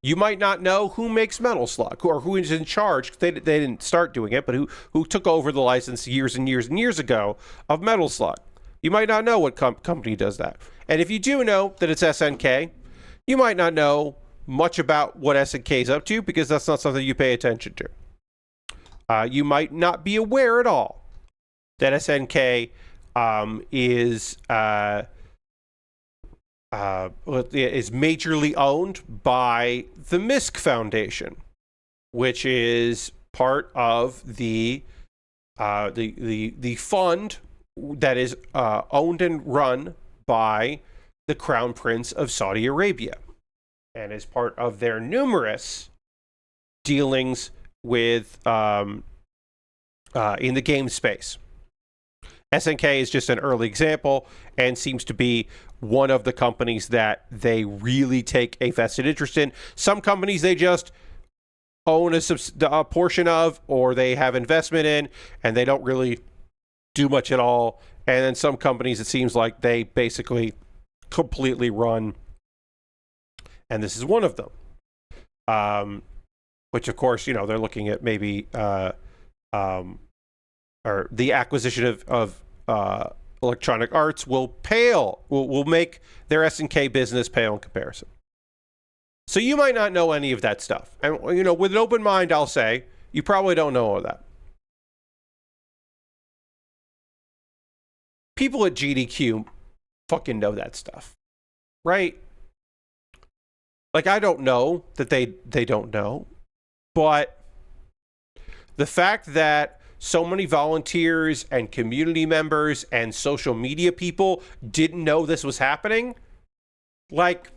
you might not know who makes Metal Slug or who is in charge. They didn't start doing it, but who took over the license years and years and years ago of Metal Slug. You might not know what company does that. And if you do know that it's SNK, you might not know much about what SNK is up to because that's not something you pay attention to. You might not be aware at all that SNK is majorly owned by the MISC Foundation, which is part of the fund that is owned and run by the Crown Prince of Saudi Arabia, and is part of their numerous dealings with in the game space. SNK is just an early example and seems to be one of the companies that they really take a vested interest in. Some companies they just own a portion of, or they have investment in, and they don't really do much at all. And then some companies, it seems like they basically completely run. And this is one of them. Which, of course, they're looking at maybe or the acquisition of Electronic Arts will make their SNK business pale in comparison. So you might not know any of that stuff. And, with an open mind, I'll say, you probably don't know all of that. People at GDQ fucking know that stuff, right? Like, I don't know that they don't know, but the fact that so many volunteers and community members and social media people didn't know this was happening, like,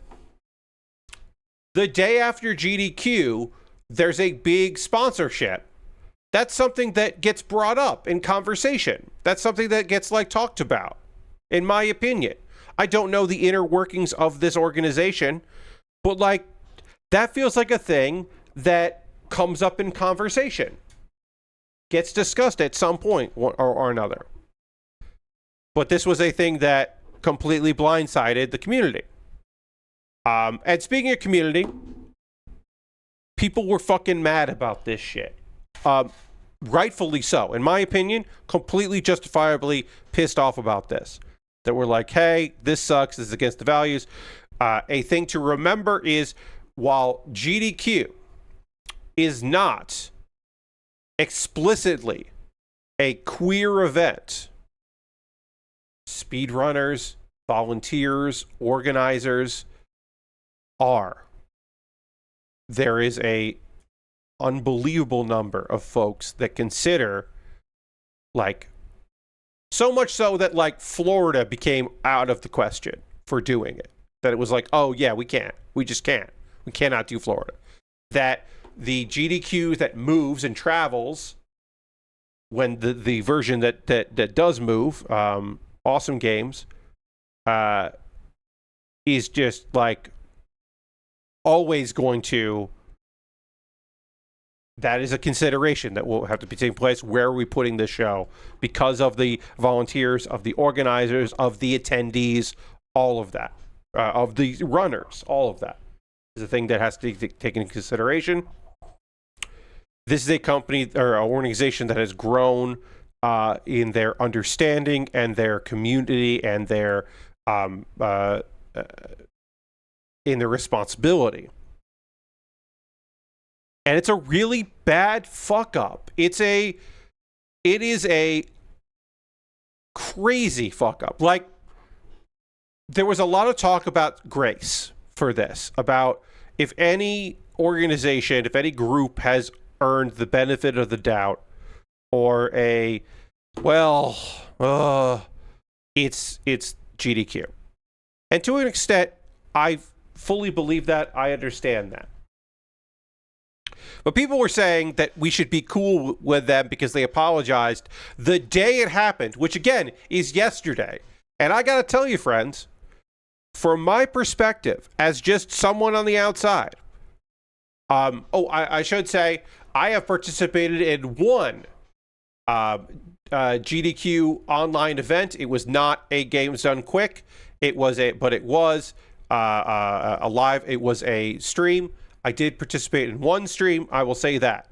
the day after GDQ, there's a big sponsorship. That's something that gets brought up in conversation. That's something that gets, talked about, in my opinion. I don't know the inner workings of this organization, but, that feels like a thing that comes up in conversation. Gets discussed at some point or another. But this was a thing that completely blindsided the community. And speaking of community, people were fucking mad about this shit. Rightfully so. In my opinion, completely justifiably pissed off about this. That we're like, hey, this sucks. This is against the values. A thing to remember is while GDQ is not explicitly a queer event, speedrunners, volunteers, organizers are. There is a unbelievable number of folks that consider, so much so that Florida became out of the question for doing it. That it was oh yeah, we can't. We just can't. We cannot do Florida. that the GDQ that moves and travels, when the version that does move, awesome games, is just like always going to. That is a consideration that will have to be taking place. Where are we putting this show? Because of the volunteers, of the organizers, of the attendees, all of that, of the runners, all of that is a thing that has to be taken into consideration. This is a company or an organization that has grown in their understanding and their community and their in their responsibility. And it's a really bad fuck up. It is a crazy fuck up. Like, there was a lot of talk about grace for this, about if any organization, if any group has earned the benefit of the doubt, or it's GDQ. And to an extent, I fully believe that. I understand that. But people were saying that we should be cool with them because they apologized the day it happened, which again is yesterday. And I got to tell you, friends, from my perspective, as just someone on the outside, I should say I have participated in one GDQ online event. It was not a Games Done Quick. It was a live. It was a stream. I did participate in one stream, I will say that.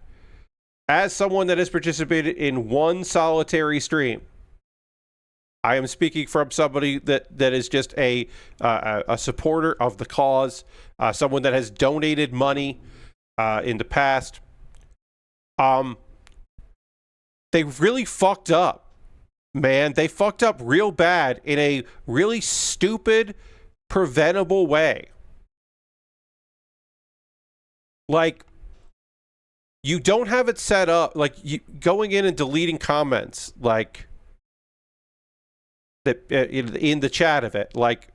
As someone that has participated in one solitary stream, I am speaking from somebody that is just a supporter of the cause, someone that has donated money in the past. They really fucked up, man. They fucked up real bad in a really stupid, preventable way. Like, you don't have it set up, like, you going in and deleting comments, like, that in the chat of it, like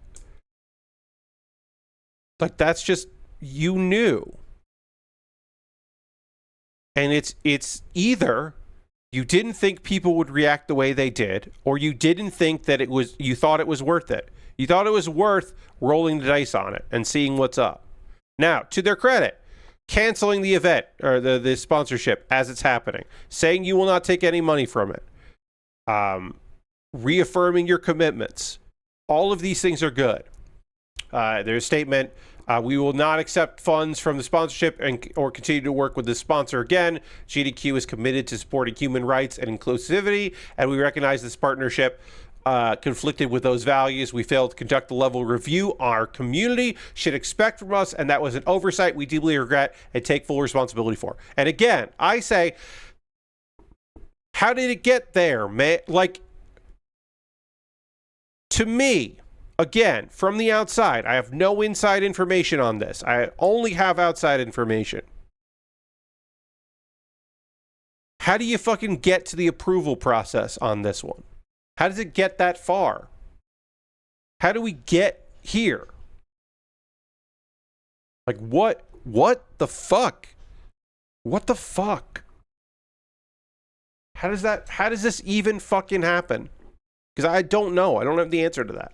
that's just, you knew. And it's either you didn't think people would react the way they did, or you didn't think that you thought it was worth it. You thought it was worth rolling the dice on it and seeing what's up. Now, to their credit, canceling the event or the sponsorship as it's happening, saying you will not take any money from it, reaffirming your commitments. All of these things are good. There's a statement, we will not accept funds from the sponsorship or continue to work with the sponsor again. GDQ is committed to supporting human rights and inclusivity, and we recognize this partnership conflicted with those values. We failed to conduct the level of review our community should expect from us, and that was an oversight we deeply regret and take full responsibility for. And again, I say, how did it get there, man? Like, to me, again, from the outside, I have no inside information on this. I only have outside information. How do you fucking get to the approval process on this one? How does it get that far? How do we get here? Like, what the fuck? What the fuck? How does this even fucking happen? Because I don't know. I don't have the answer to that.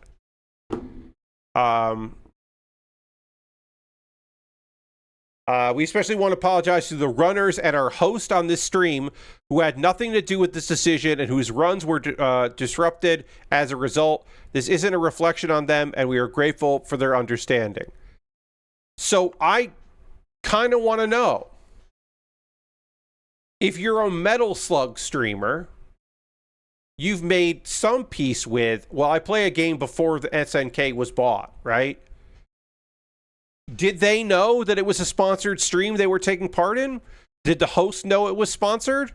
We especially want to apologize to the runners and our host on this stream who had nothing to do with this decision and whose runs were disrupted as a result. This isn't a reflection on them, and we are grateful for their understanding. So I kind of want to know, if you're a Metal Slug streamer, you've made some peace with, well, I play a game before the SNK was bought, right? Did they know that it was a sponsored stream they were taking part in? Did the host know it was sponsored?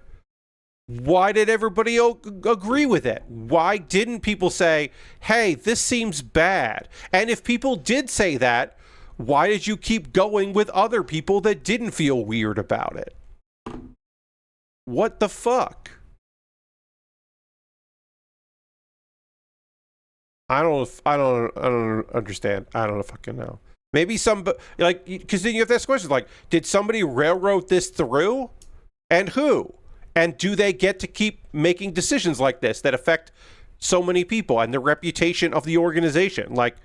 Why did everybody agree with it? Why didn't people say, hey, this seems bad? And if people did say that, why did you keep going with other people that didn't feel weird about it? What the fuck? I don't understand. I don't fucking know. Maybe like, because then you have to ask questions like, did somebody railroad this through? And who? And do they get to keep making decisions like this that affect so many people and the reputation of the organization? Like,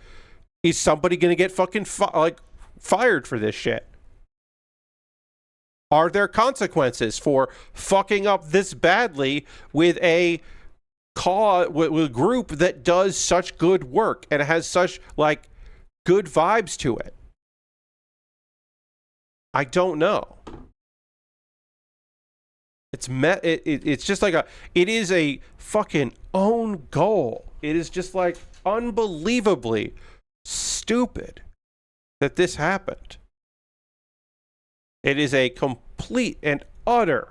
is somebody going to get fucking fired for this shit? Are there consequences for fucking up this badly with a with a group that does such good work and has such like good vibes to it? I don't know. It's just like it is a fucking own goal. It is just like unbelievably stupid that this happened. It is a complete and utter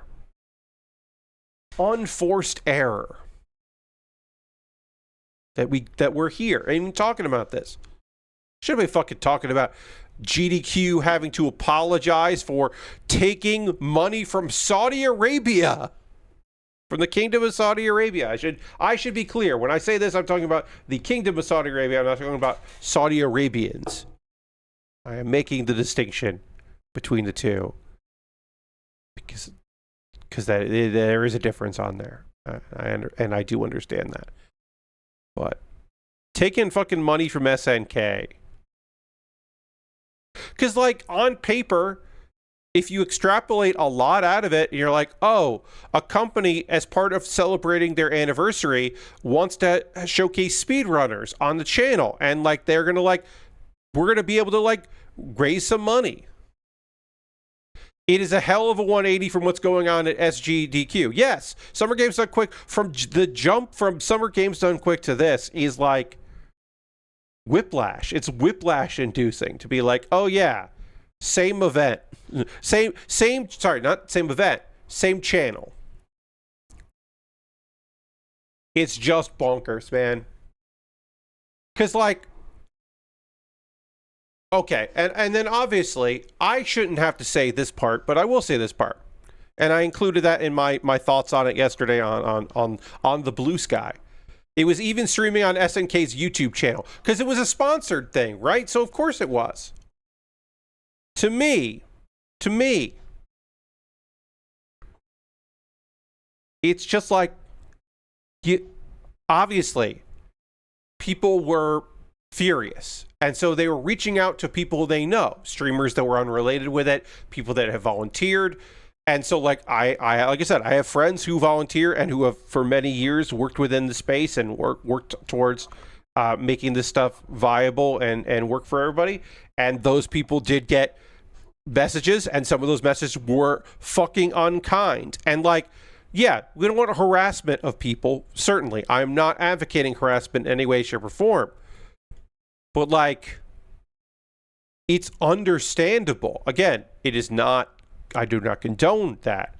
unforced error that we're here even talking about this. Should be fucking talking about GDQ having to apologize for taking money from Saudi Arabia, from the Kingdom of Saudi Arabia. I should be clear. When I say this, I'm talking about the Kingdom of Saudi Arabia. I'm not talking about Saudi Arabians. I am making the distinction between the two because there is a difference on there. And I do understand that. But taking fucking money from SNK. Because, like, on paper, if you extrapolate a lot out of it, you're like, oh, a company, as part of celebrating their anniversary, wants to showcase speedrunners on the channel. And, like, they're going to, like, we're going to be able to, like, raise some money. It is a hell of a 180 from what's going on at SGDQ. Yes, Summer Games Done Quick, from the jump from Summer Games Done Quick to this is, like, whiplash. It's whiplash inducing to be like, oh yeah, same event, sorry, not same event, same channel. It's just bonkers, man. Because, like, okay, and then obviously I shouldn't have to say this part, but I will say this part, and I included that in my thoughts on it yesterday on the Blue Sky. It was even streaming on SNK's YouTube channel because it was a sponsored thing, right? So of course it was. To me, it's just like, obviously, people were furious. And so they were reaching out to people they know, streamers that were unrelated with it, people that have volunteered. And so, like, like I said, I have friends who volunteer and who have for many years worked within the space and worked towards making this stuff viable and work for everybody. And those people did get messages, and some of those messages were fucking unkind. And, like, yeah, we don't want harassment of people. Certainly, I'm not advocating harassment in any way, shape, or form. But, like, it's understandable. Again, it is not. I do not condone that.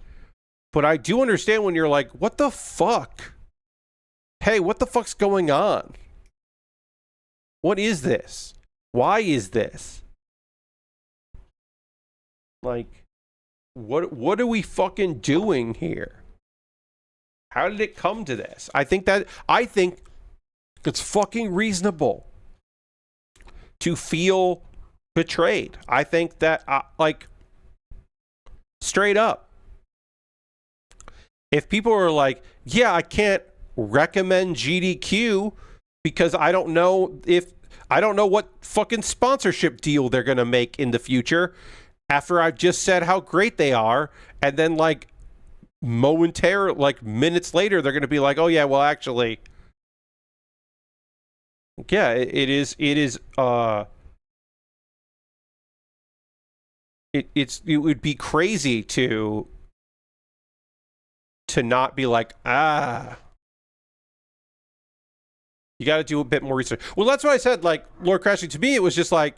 But I do understand when you're like, what the fuck? Hey, what the fuck's going on? What is this? Why is this? Like, what are we fucking doing here? How did it come to this? I think it's fucking reasonable to feel betrayed. I think that, like, straight up, if people are like, yeah, I can't recommend GDQ because I don't know what fucking sponsorship deal they're going to make in the future after I've just said how great they are. And then, like, minutes later, they're going to be like, oh yeah, well, actually, yeah, it would be crazy to not be like, you got to do a bit more research. Well, that's what I said. Like, Lord Crashing, to me, it was just like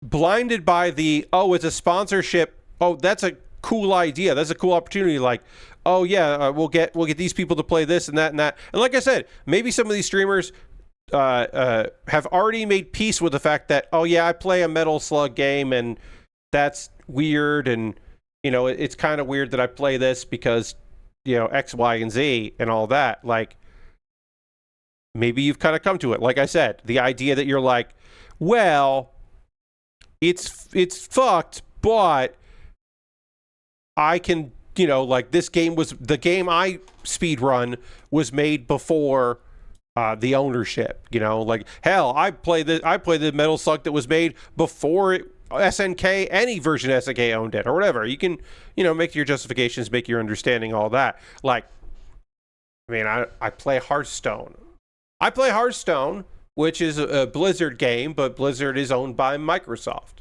blinded by the, oh, it's a sponsorship. Oh, that's a cool idea. That's a cool opportunity. Like, oh yeah, we'll get these people to play this and that and that. And like I said, maybe some of these streamers have already made peace with the fact that, oh yeah, I play a Metal Slug game and that's weird, and you know, it's kind of weird that I play this because, you know, X, Y, and Z and all that. Like, maybe you've kind of come to it. Like I said, the idea that you're like, well, it's fucked, but I can, like this game was the game I speedrun was made before the ownership. Like hell, I play the Metal Slug that was made before SNK, any version SNK owned it or whatever. You can, make your justifications, make your understanding, all that. Like, I mean, I play Hearthstone. Which is a Blizzard game, but Blizzard is owned by Microsoft.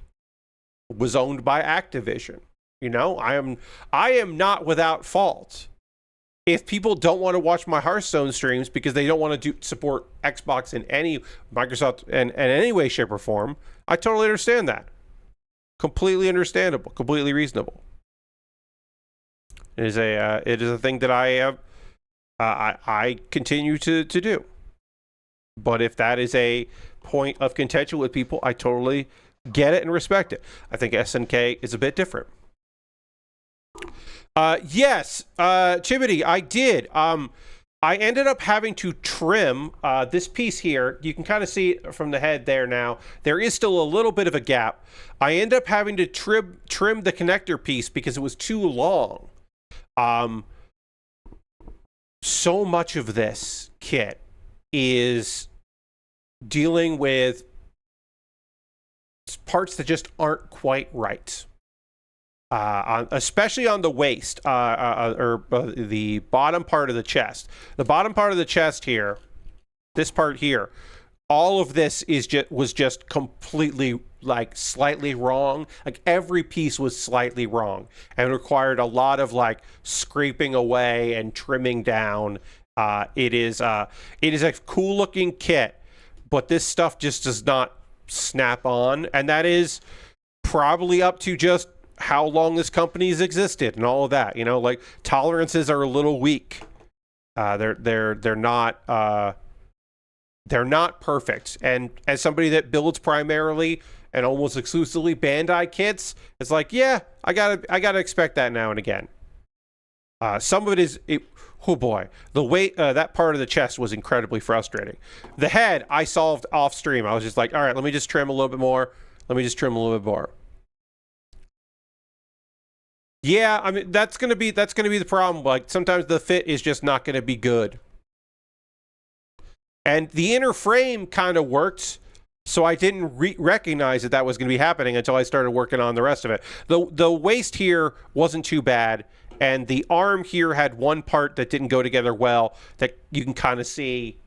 Was owned by Activision. I am not without fault. If people don't want to watch my Hearthstone streams because they don't want to support Xbox in any Microsoft in any way, shape, or form, I totally understand that. Completely understandable. Completely reasonable. It is a thing that I continue to do. But if that is a point of contention with people, I totally get it and respect it. I think SNK is a bit different. Yes, Chibity, I did. I ended up having to trim this piece here. You can kind of see it from the head there now. There is still a little bit of a gap. I ended up having to trim the connector piece because it was too long. So much of this kit is dealing with parts that just aren't quite right. Especially on the waist, or the bottom part of the chest. The bottom part of the chest here, this part here, all of this was just completely, like, slightly wrong. Like, every piece was slightly wrong and required a lot of, like, scraping away and trimming down. It is a cool looking kit, but this stuff just does not snap on, and that is probably up to just how long this company's existed and all of that. Like, tolerances are a little weak. They're not perfect. And as somebody that builds primarily and almost exclusively Bandai kits, it's like, yeah, I gotta expect that now and again. Some of it is, oh boy, the weight, that part of the chest was incredibly frustrating. The head I solved off stream. I was just like, all right, let me just trim a little bit more. Yeah, I mean, that's gonna be the problem. Like, sometimes the fit is just not gonna be good. And the inner frame kind of worked, so I didn't recognize that was going to be happening until I started working on the rest of it. The waist here wasn't too bad, and the arm here had one part that didn't go together well that you can kind of see.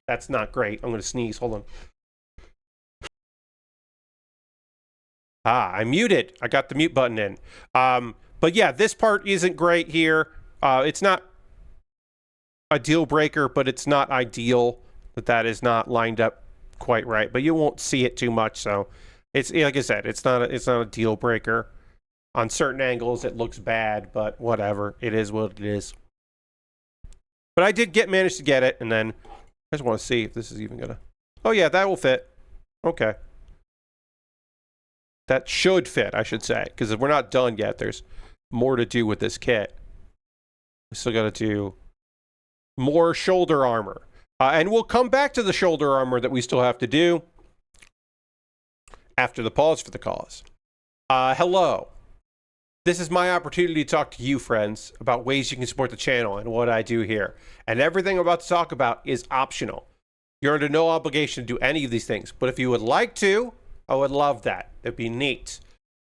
That's not great. I'm going to sneeze. Hold on. I muted. I got the mute button in. But yeah, this part isn't great here. It's not a deal breaker, but it's not ideal that is not lined up quite right. But you won't see it too much, so it's, like I said, it's not a deal breaker. On certain angles, it looks bad, but whatever. It is what it is. But I did manage to get it, and then I just want to see if this is even gonna. Oh yeah, that will fit. Okay. That should fit, I should say, because we're not done yet. There's more to do with this kit. We still got to do more shoulder armor. And we'll come back to the shoulder armor that we still have to do after the pause for the cause. Hello. This is my opportunity to talk to you, friends, about ways you can support the channel and what I do here. And everything I'm about to talk about is optional. You're under no obligation to do any of these things. But if you would like to, I would love that. It'd be neat.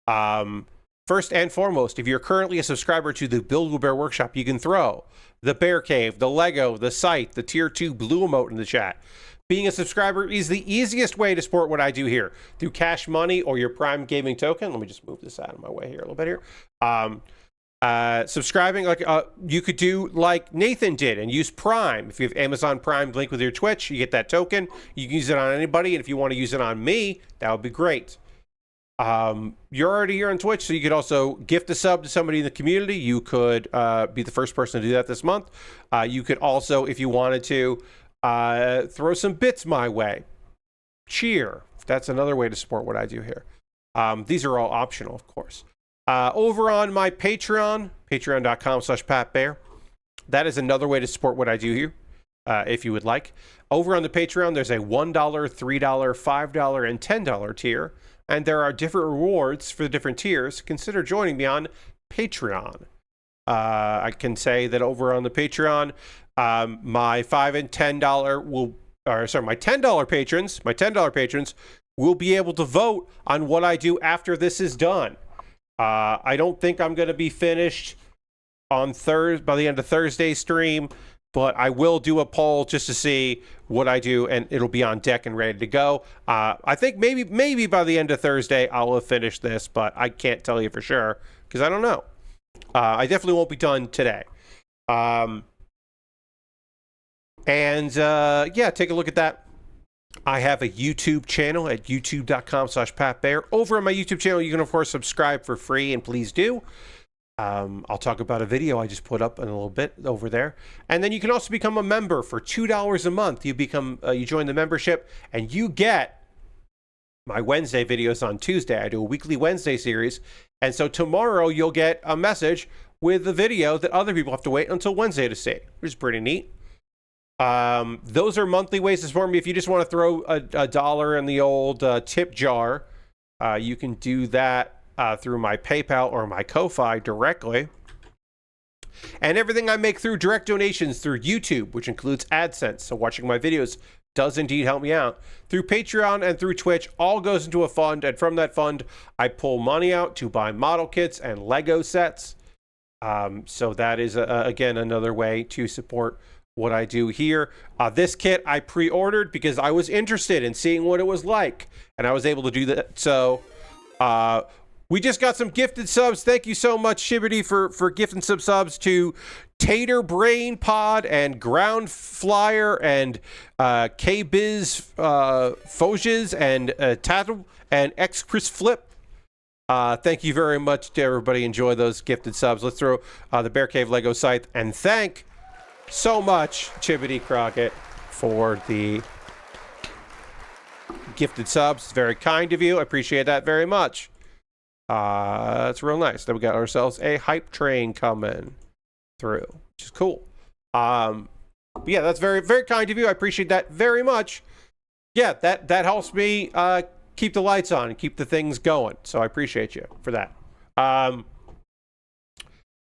First and foremost, if you're currently a subscriber to the Build Bear Workshop, you can throw the Bear Cave, the Lego, the Scythe, the Tier 2 Blue emote in the chat. Being a subscriber is the easiest way to support what I do here. Through Cash Money or your Prime Gaming token. Let me just move this out of my way here a little bit here. Subscribing, like you could do like Nathan did and use Prime. If you have Amazon Prime link with your Twitch, you get that token. You can use it on anybody, and if you want to use it on me, that would be great. You're already here on Twitch, so you could also gift a sub to somebody in the community. You could be the first person to do that this month. You could also, if you wanted to, throw some bits my way. Cheer. That's another way to support what I do here. These are all optional, of course. Over on my Patreon, patreon.com/PatBear. That is another way to support what I do here, if you would like. Over on the Patreon, there's a $1, $3, $5, and $10 tier. and there are different rewards for the different tiers, consider joining me on Patreon. I can say that over on the Patreon, my $5 and $10 my $10 patrons will be able to vote on what I do after this is done. I don't think I'm going to be finished on by the end of Thursday's stream, but I will do a poll just to see what I do, and it'll be on deck and ready to go. I think maybe by the end of Thursday I'll have finished this, but I can't tell you for sure because I don't know. I definitely won't be done today. Yeah, take a look at that. I have a YouTube channel at youtube.com/PatBaer. Over on my YouTube channel, you can, of course, subscribe for free, and please do. I'll talk about a video I just put up in a little bit over there. And then you can also become a member for $2 a month. You join the membership, and you get my Wednesday videos on Tuesday. I do a weekly Wednesday series. And so tomorrow, you'll get a message with the video that other people have to wait until Wednesday to see, which is pretty neat. Those are monthly ways to support me. If you just want to throw a dollar in the old tip jar, you can do that through my PayPal or my Ko-Fi directly. And everything I make through direct donations through YouTube, which includes AdSense, so watching my videos does indeed help me out, through Patreon and through Twitch, all goes into a fund, and from that fund, I pull money out to buy model kits and Lego sets. So that is, again, another way to support what I do here. This kit I pre-ordered because I was interested in seeing what it was like, and I was able to do that. So we just got some gifted subs. Thank you so much, Shibbity, for gifting some subs to Tater Brain Pod and Ground Flyer and K-Biz Foges and Tattle and X Chris Flip. Thank you very much to everybody. Enjoy those gifted subs. Let's throw the Bear Cave Lego Scythe and thank so much, Chibbity Crockett, for the gifted subs. It's very kind of you. I appreciate that very much. That's real nice. Then we got ourselves a hype train coming through, which is cool. But yeah, that's very, very kind of you. I appreciate that very much. Yeah, that helps me keep the lights on and keep the things going. So I appreciate you for that.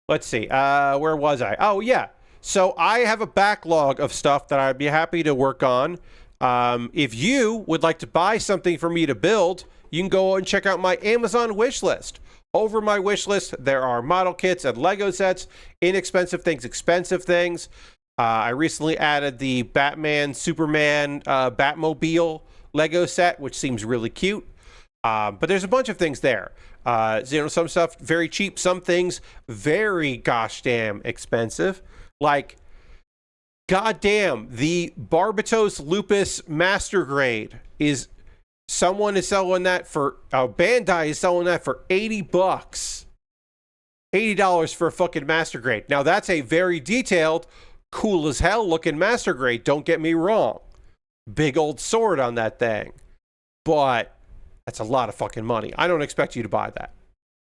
Let's see. Where was I? Oh, yeah. So I have a backlog of stuff that I'd be happy to work on. If you would like to buy something for me to build, you can go and check out my Amazon wish list. Over my wish list, there are model kits and Lego sets, inexpensive things, expensive things. I recently added the Batman, Superman, Batmobile Lego set, which seems really cute. But there's a bunch of things there. Some stuff very cheap, some things very gosh damn expensive. Like, goddamn, the Barbatos Lupus Master Grade someone is selling that for, Bandai is selling that for $80. $80 for a fucking Master Grade. Now, that's a very detailed, cool as hell looking Master Grade, don't get me wrong. Big old sword on that thing. But that's a lot of fucking money. I don't expect you to buy that.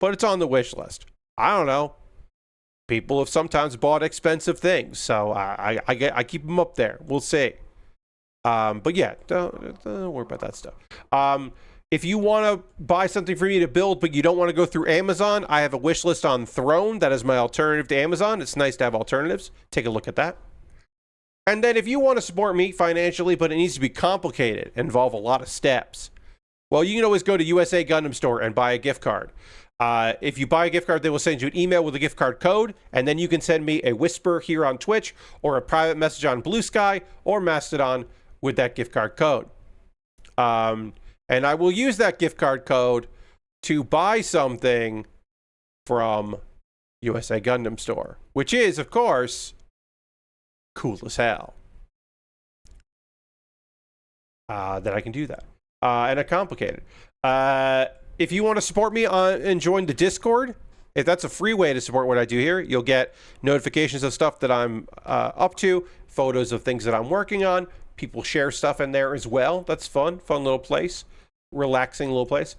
But it's on the wish list. I don't know. People have sometimes bought expensive things, so I keep them up there. We'll see. But yeah, don't worry about that stuff. If you want to buy something for me to build, but you don't want to go through Amazon, I have a wish list on Throne. That is my alternative to Amazon. It's nice to have alternatives. Take a look at that. And then if you want to support me financially, but it needs to be complicated, involve a lot of steps, well, you can always go to USA Gundam Store and buy a gift card. If you buy a gift card, they will send you an email with a gift card code, and then you can send me a whisper here on Twitch or a private message on Blue Sky or Mastodon with that gift card code. And I will use that gift card code to buy something from USA Gundam Store, which is, of course, cool as hell. That I can do that. And it's complicated. If you want to support me and join the Discord, if that's a free way to support what I do here, you'll get notifications of stuff that I'm up to, photos of things that I'm working on. People share stuff in there as well. That's fun little place, relaxing little place.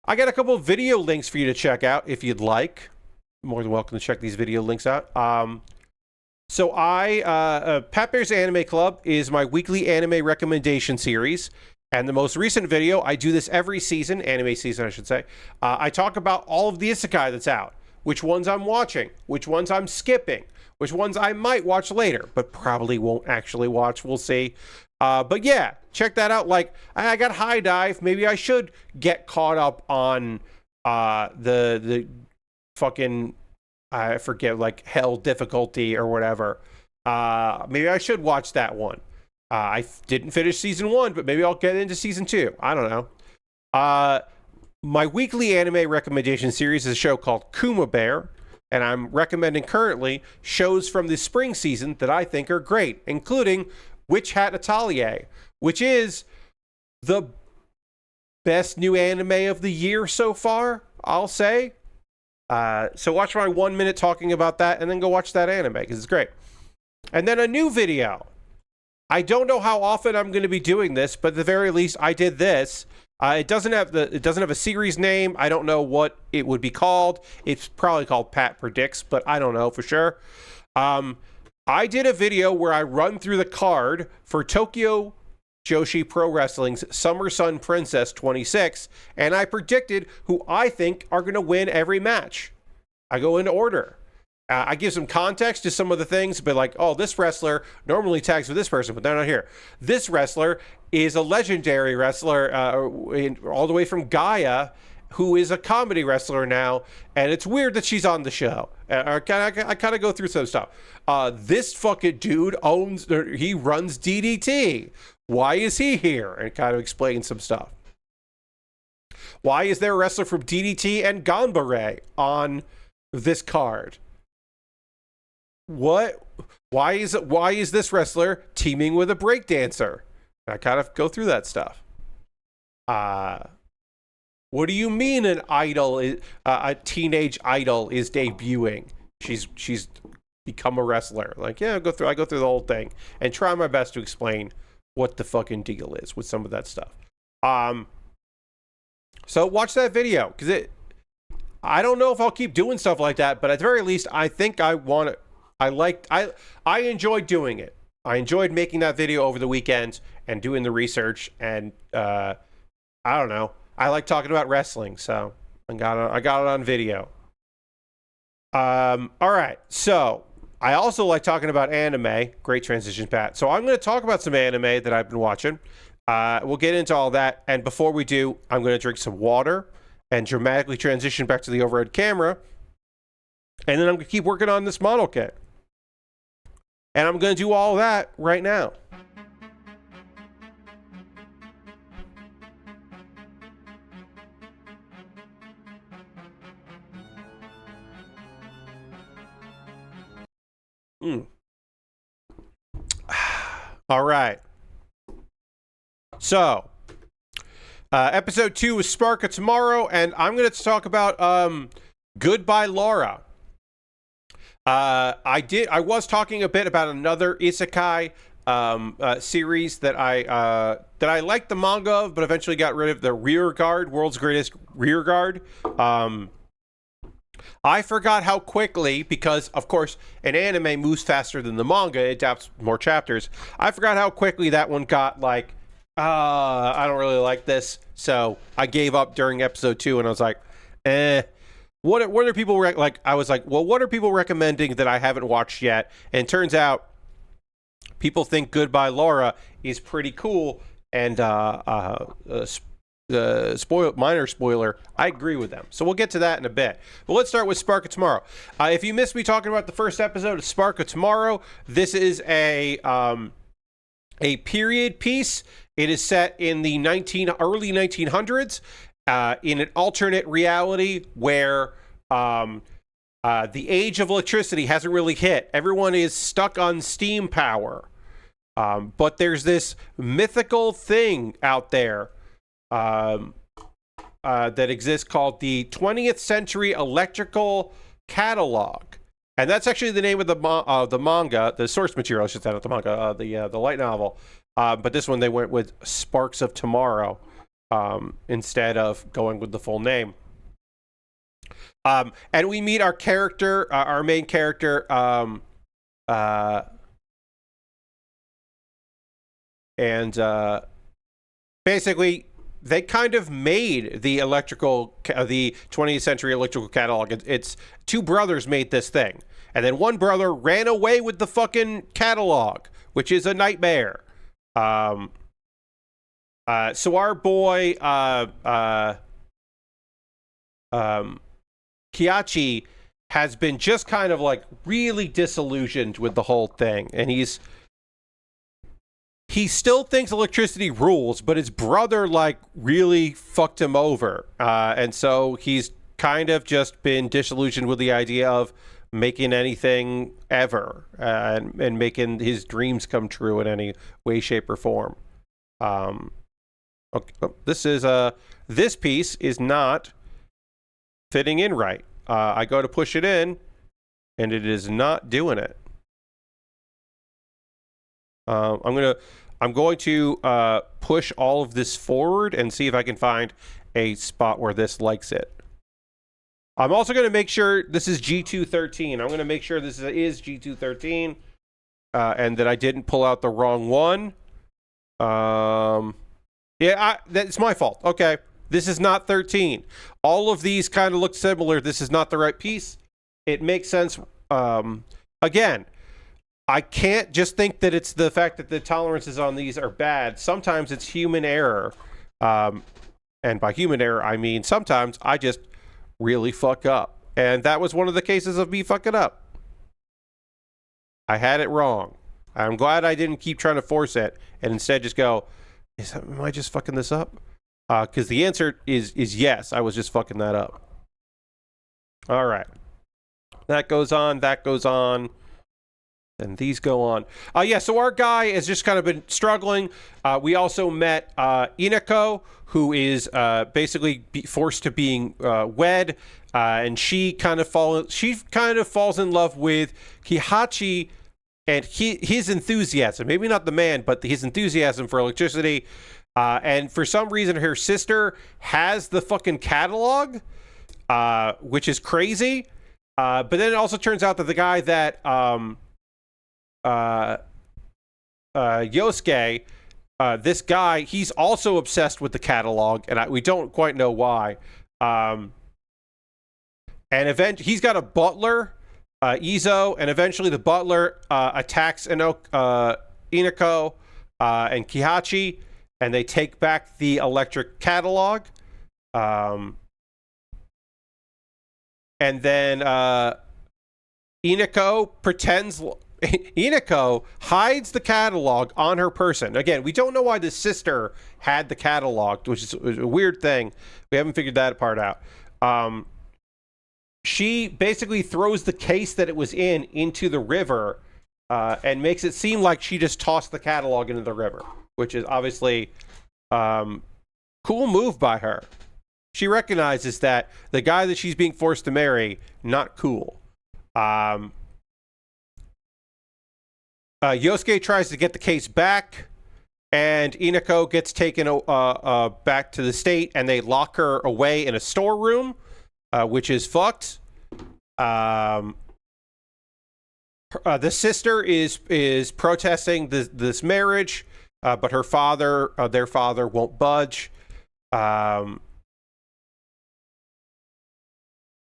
I got a couple of video links for you to check out if you'd like. More than welcome to check these video links out. So Pat Bear's Anime Club is my weekly anime recommendation series. And the most recent video, I do this every season, anime season, I should say. I talk about all of the isekai that's out, which ones I'm watching, which ones I'm skipping, which ones I might watch later, but probably won't actually watch. We'll see. But yeah, check that out. Like, I got High Dive. Maybe I should get caught up on the fucking, I forget, like hell difficulty or whatever. Maybe I should watch that one. I didn't finish season 1, but maybe I'll get into season 2. I don't know. My weekly anime recommendation series is a show called Kuma Baer, and I'm recommending currently shows from the spring season that I think are great, including Witch Hat Atelier, which is the best new anime of the year so far, I'll say. So watch my 1 minute talking about that, and then go watch that anime, because it's great. And then a new video. I don't know how often I'm going to be doing this, but at the very least, I did this. It doesn't have a series name. I don't know what it would be called. It's probably called Pat Predicts, but I don't know for sure. I did a video where I run through the card for Tokyo Joshi Pro Wrestling's Summer Sun Princess 26, and I predicted who I think are going to win every match. I go in order. I give some context to some of the things, but like, oh, this wrestler normally tags with this person, but they're not here. This wrestler is a legendary wrestler all the way from Gaia, who is a comedy wrestler now, and it's weird that she's on the show. I kind of go through some stuff. This fucking dude he runs DDT. Why is he here? And kind of explain some stuff. Why is there a wrestler from DDT and Ganbare on this card? What? Why is this wrestler teaming with a breakdancer? I kind of go through that stuff. What do you mean an idol a teenage idol is debuting? She's become a wrestler. Like, yeah, I go through the whole thing and try my best to explain what the fucking deal is with some of that stuff. So watch that video, because I don't know if I'll keep doing stuff like that, but at the very least, I think I want to. I enjoyed doing it. I enjoyed making that video over the weekend and doing the research, and I don't know. I like talking about wrestling, so I got it on video. All right, so I also like talking about anime. Great transition, Pat. So I'm going to talk about some anime that I've been watching. We'll get into all that, and before we do, I'm going to drink some water and dramatically transition back to the overhead camera, and then I'm going to keep working on this model kit. And I'm going to do all that right now. All right. So, episode 2 is Spark of Tomorrow, and I'm going to talk about Goodbye Lara. I was talking a bit about another isekai series that I liked the manga of, but eventually got rid of, the Rear Guard, World's Greatest Rear Guard. I forgot how quickly, because of course an anime moves faster than the manga, it adapts more chapters. I forgot how quickly that one got like, I don't really like this, so I gave up during episode 2, and I was like, What are people I was like, well, what are people recommending that I haven't watched yet? And it turns out people think Goodbye Lara is pretty cool, and minor spoiler, I agree with them. So we'll get to that in a bit. But let's start with Spark of Tomorrow. If you missed me talking about the first episode of Spark of Tomorrow, this is a period piece. It is set in the early 1900s. In an alternate reality where the age of electricity hasn't really hit. Everyone is stuck on steam power. But there's this mythical thing out there that exists called the 20th Century Electrical Catalog. And that's actually the name of the manga, the source material, I should say, not the manga, the light novel. But this one they went with Sparks of Tomorrow. Instead of going with the full name. And we meet our character, our main character, and basically they kind of made the the 20th century electrical catalog. It's two brothers made this thing, and then one brother ran away with the fucking catalog, which is a nightmare. So our boy Kihachi has been just kind of like really disillusioned with the whole thing, and he still thinks electricity rules, but his brother like really fucked him over, and so he's kind of just been disillusioned with the idea of making anything ever, and making his dreams come true in any way, shape, or form. Okay, this piece is not fitting in right. I go to push it in, and it is not doing it. I'm going to push all of this forward and see if I can find a spot where this likes it. I'm also going to make sure this is G213. I'm going to make sure this is G213, and that I didn't pull out the wrong one. That's my fault. Okay. This is not 13. All of these kind of look similar. This is not the right piece. It makes sense. Again, I can't just think that it's the fact that the tolerances on these are bad. Sometimes it's human error. And by human error, I mean sometimes I just really fuck up. And that was one of the cases of me fucking up. I had it wrong. I'm glad I didn't keep trying to force it and instead just go, am I just fucking this up? Because the answer is yes, I was just fucking that up. All right. That goes on, and these go on. So our guy has just kind of been struggling. We also met Inako, who is basically forced to being wed, and she kind of falls in love with Kihachi and his enthusiasm. Maybe not the man, but his enthusiasm for electricity. And for some reason, her sister has the fucking catalog, which is crazy. But then it also turns out that the guy that Yosuke, this guy, he's also obsessed with the catalog, and we don't quite know why. And he's got a butler, Izo, and eventually the butler attacks Inako and Kihachi, and they take back the electric catalog. And then Inako hides the catalog on her person. Again, we don't know why the sister had the catalog, which is a weird thing. We haven't figured that part out. She basically throws the case that it was into the river, and makes it seem like she just tossed the catalog into the river, which is obviously cool move by her. She recognizes that the guy that she's being forced to marry, not cool. Yosuke tries to get the case back, and Inako gets taken back to the state, and they lock her away in a storeroom, which is fucked. The sister is protesting this marriage, but their father won't budge.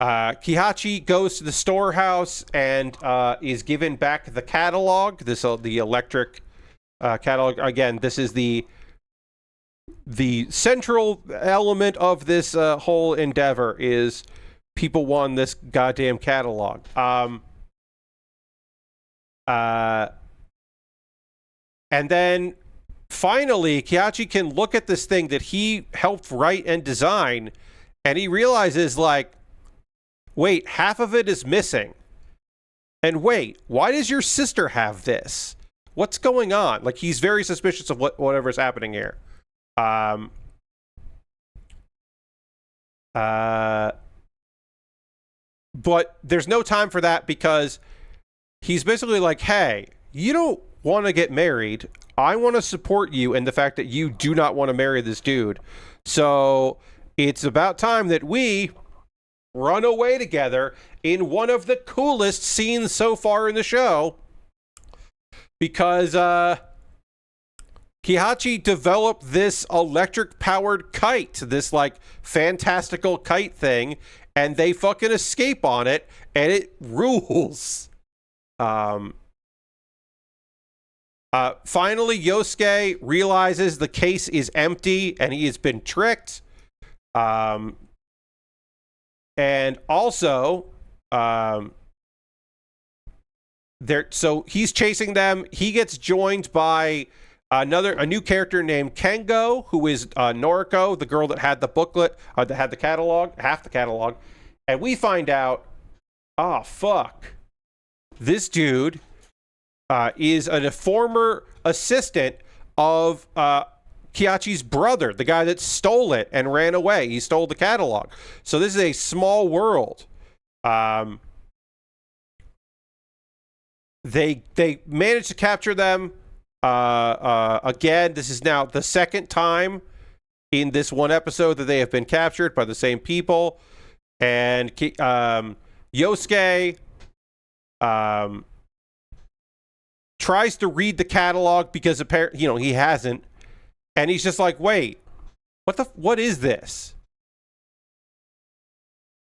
Kihachi goes to the storehouse and is given back the catalog. The electric catalog. Again, this is the central element of this whole endeavor is people won this goddamn catalog. And then finally, Kihachi can look at this thing that he helped write and design, and he realizes, like, wait, half of it is missing. And wait, why does your sister have this? What's going on? Like, he's very suspicious of whatever's happening here. But there's no time for that because he's basically like, hey, you don't want to get married. I want to support you in the fact that you do not want to marry this dude. So it's about time that we run away together in one of the coolest scenes so far in the show. Because Kihachi developed this electric powered kite, this like fantastical kite thing, and they fucking escape on it, and it rules. Finally, Yosuke realizes the case is empty and he has been tricked. And also, so he's chasing them. He gets joined by a new character named Kengo, who is Noriko, the girl that had the booklet, that had the catalog, half the catalog. And we find out, oh, fuck. This dude is a former assistant of Kihachi's brother, the guy that stole it and ran away. He stole the catalog. So this is a small world. They managed to capture them. Again, this is now the second time in this one episode that they have been captured by the same people. And Yosuke tries to read the catalog because apparently, he hasn't. And he's just like, wait, what is this?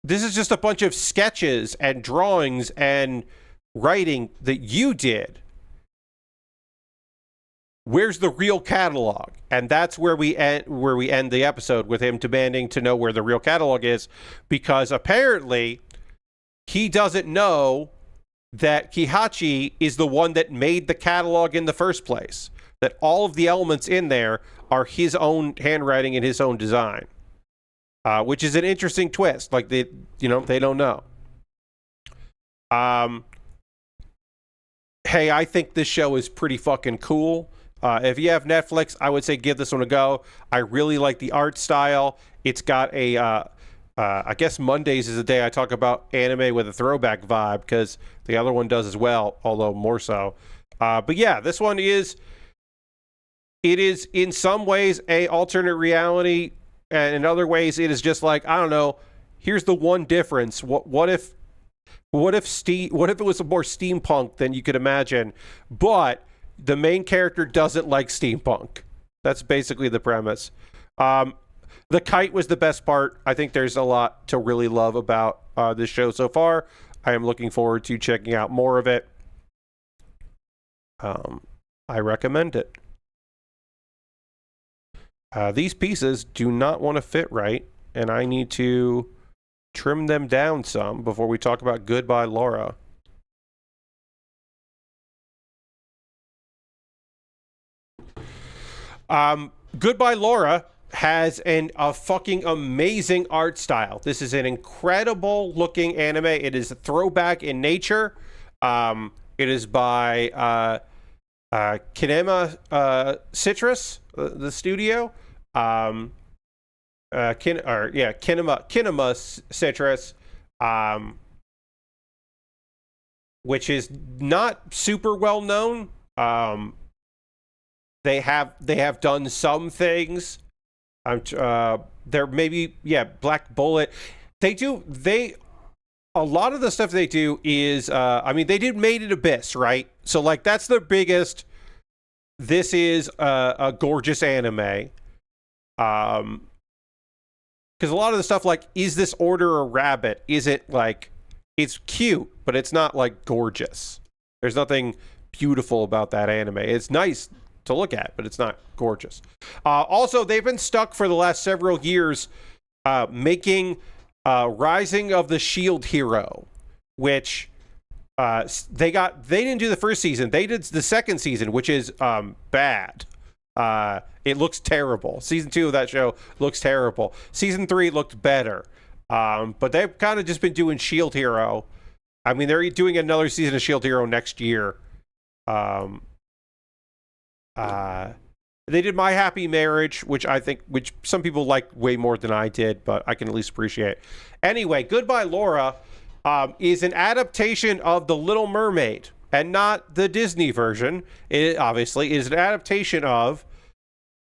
This is just a bunch of sketches and drawings and writing that you did. Where's the real catalog? And that's where we end the episode, with him demanding to know where the real catalog is, because apparently he doesn't know that Kihachi is the one that made the catalog in the first place. That all of the elements in there are his own handwriting and his own design, which is an interesting twist. Like they don't know. Hey, I think this show is pretty fucking cool. If you have Netflix, I would say give this one a go. I really like the art style. It's got a, I guess Mondays is the day I talk about anime with a throwback vibe, because the other one does as well, although more so. But yeah, this one is in some ways a alternate reality, and in other ways it is just like, I don't know, here's the one difference. What if it was more steampunk than you could imagine, but the main character doesn't like steampunk? That's basically the premise. The kite was the best part. I think there's a lot to really love about this show so far. I am looking forward to checking out more of it. I recommend it. These pieces do not want to fit right, and I need to trim them down some before we talk about Goodbye Lara. Goodbye Lara has a fucking amazing art style. This is an incredible looking anime. It is a throwback in nature. It is by Kinema Citrus, the studio. Kinema Citrus, which is not super well known. They have done some things. There maybe Black Bullet. A lot of the stuff they do is they did Made in Abyss, right? So like that's the biggest. This is a gorgeous anime. Because a lot of the stuff, like, is this order a rabbit? Is it like, it's cute, but it's not like gorgeous. There's nothing beautiful about that anime. It's nice to look at, but it's not gorgeous. Also, they've been stuck for the last several years making Rising of the Shield Hero, which they didn't do the first season. They did the second season, which is bad. It looks terrible. Season 2 of that show looks terrible. Season 3 looked better. But they've kind of just been doing Shield Hero. I mean, they're doing another season of Shield Hero next year. They did My Happy Marriage, which some people like way more than I did, but I can at least appreciate. Anyway, Goodbye Lara is an adaptation of The Little Mermaid, and not the Disney version. It obviously is an adaptation of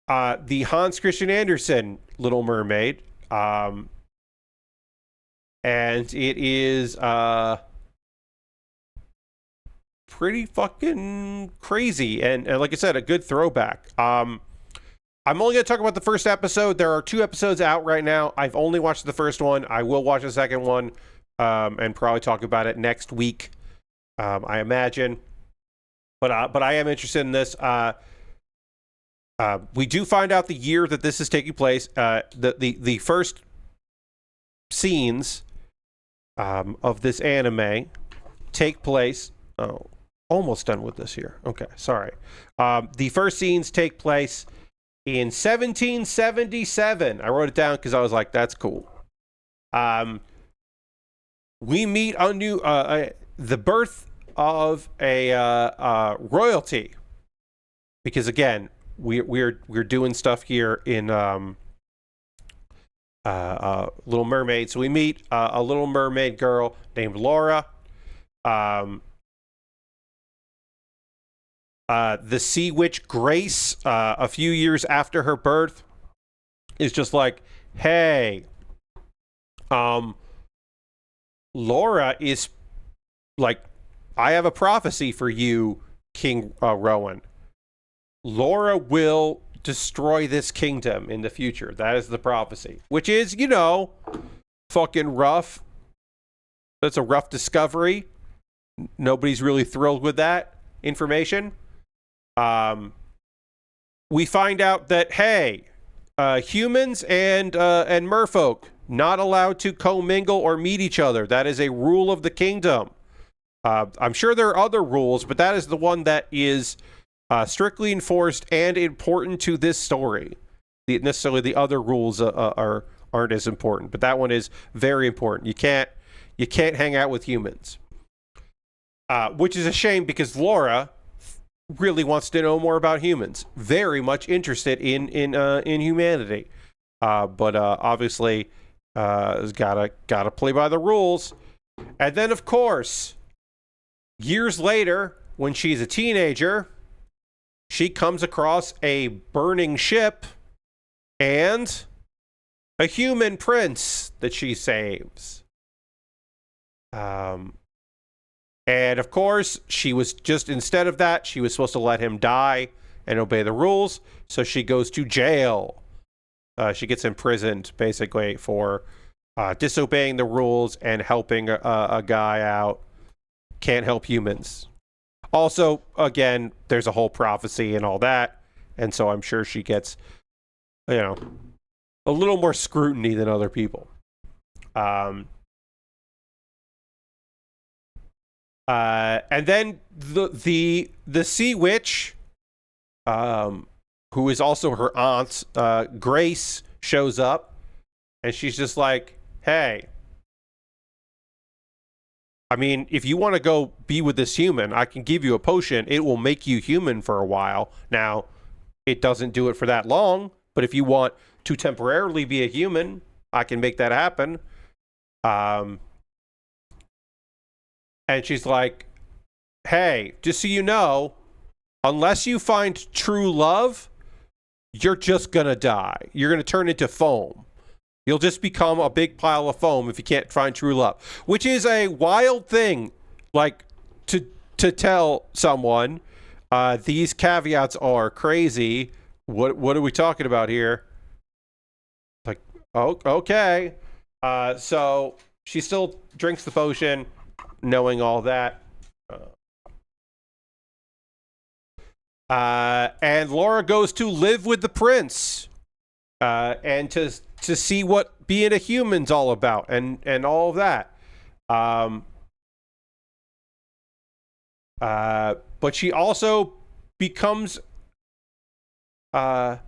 the Hans Christian Andersen Little Mermaid. And it is pretty fucking crazy. And like I said, a good throwback. I'm only going to talk about the first episode. There are 2 episodes out right now. I've only watched the first one. I will watch the second one and probably talk about it next week, I imagine. But I am interested in this. We do find out the year that this is taking place. The first scenes of this anime take place. Oh, almost done with this here. Okay, sorry. The first scenes take place in 1777. I wrote it down because I was like, that's cool. We meet a new the birth of a royalty, because again, we're doing stuff here in Little Mermaid. So we meet a Little Mermaid girl named Lara. The Sea Witch Grace, a few years after her birth, is just like, hey, Lara is like, I have a prophecy for you, King Rowan. Lara will destroy this kingdom in the future. That is the prophecy. Which is, fucking rough. That's a rough discovery. Nobody's really thrilled with that information. We find out that, hey, humans and merfolk not allowed to commingle or meet each other. That is a rule of the kingdom. I'm sure there are other rules, but that is the one that is strictly enforced and important to this story. Necessarily the other rules aren't as important, but that one is very important. You can't hang out with humans, which is a shame because Lara really wants to know more about humans. Very much interested in humanity, but obviously has gotta play by the rules. And then, of course, years later, when she's a teenager, she comes across a burning ship and a human prince that she saves. And of course, she was just, instead of that, she was supposed to let him die and obey the rules. So she goes to jail. She gets imprisoned basically for disobeying the rules and helping a guy out. Can't help humans. Also, again, there's a whole prophecy and all that. And so I'm sure she gets, a little more scrutiny than other people. And then the Sea Witch, who is also her aunt, Grace, shows up, and she's just like, hey, I mean, if you want to go be with this human, I can give you a potion. It will make you human for a while. Now, it doesn't do it for that long, but if you want to temporarily be a human, I can make that happen. And she's like, hey, just so you know, unless you find true love, you're just going to die. You're going to turn into foam. You'll just become a big pile of foam if you can't find true love, which is a wild thing, like, to tell someone. These caveats are crazy. What are we talking about here? Like, oh, okay. So she still drinks the potion, knowing all that. And Lara goes to live with the prince, and to see what being a human's all about, and all of that. But she also becomes a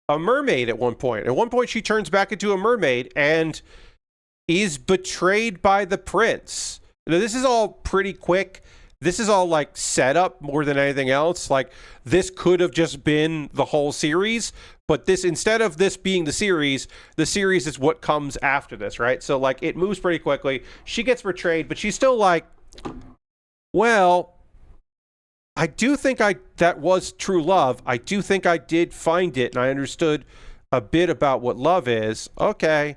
mermaid at one point. At one point, she turns back into a mermaid and is betrayed by the prince. Now, this is all pretty quick. This is all like set up more than anything else. Like, this could have just been the whole series, but this, instead of this being the series is what comes after this, right? So like, it moves pretty quickly. She gets betrayed, but she's still like, well, I do think that was true love. I do think I did find it, and I understood a bit about what love is. Okay.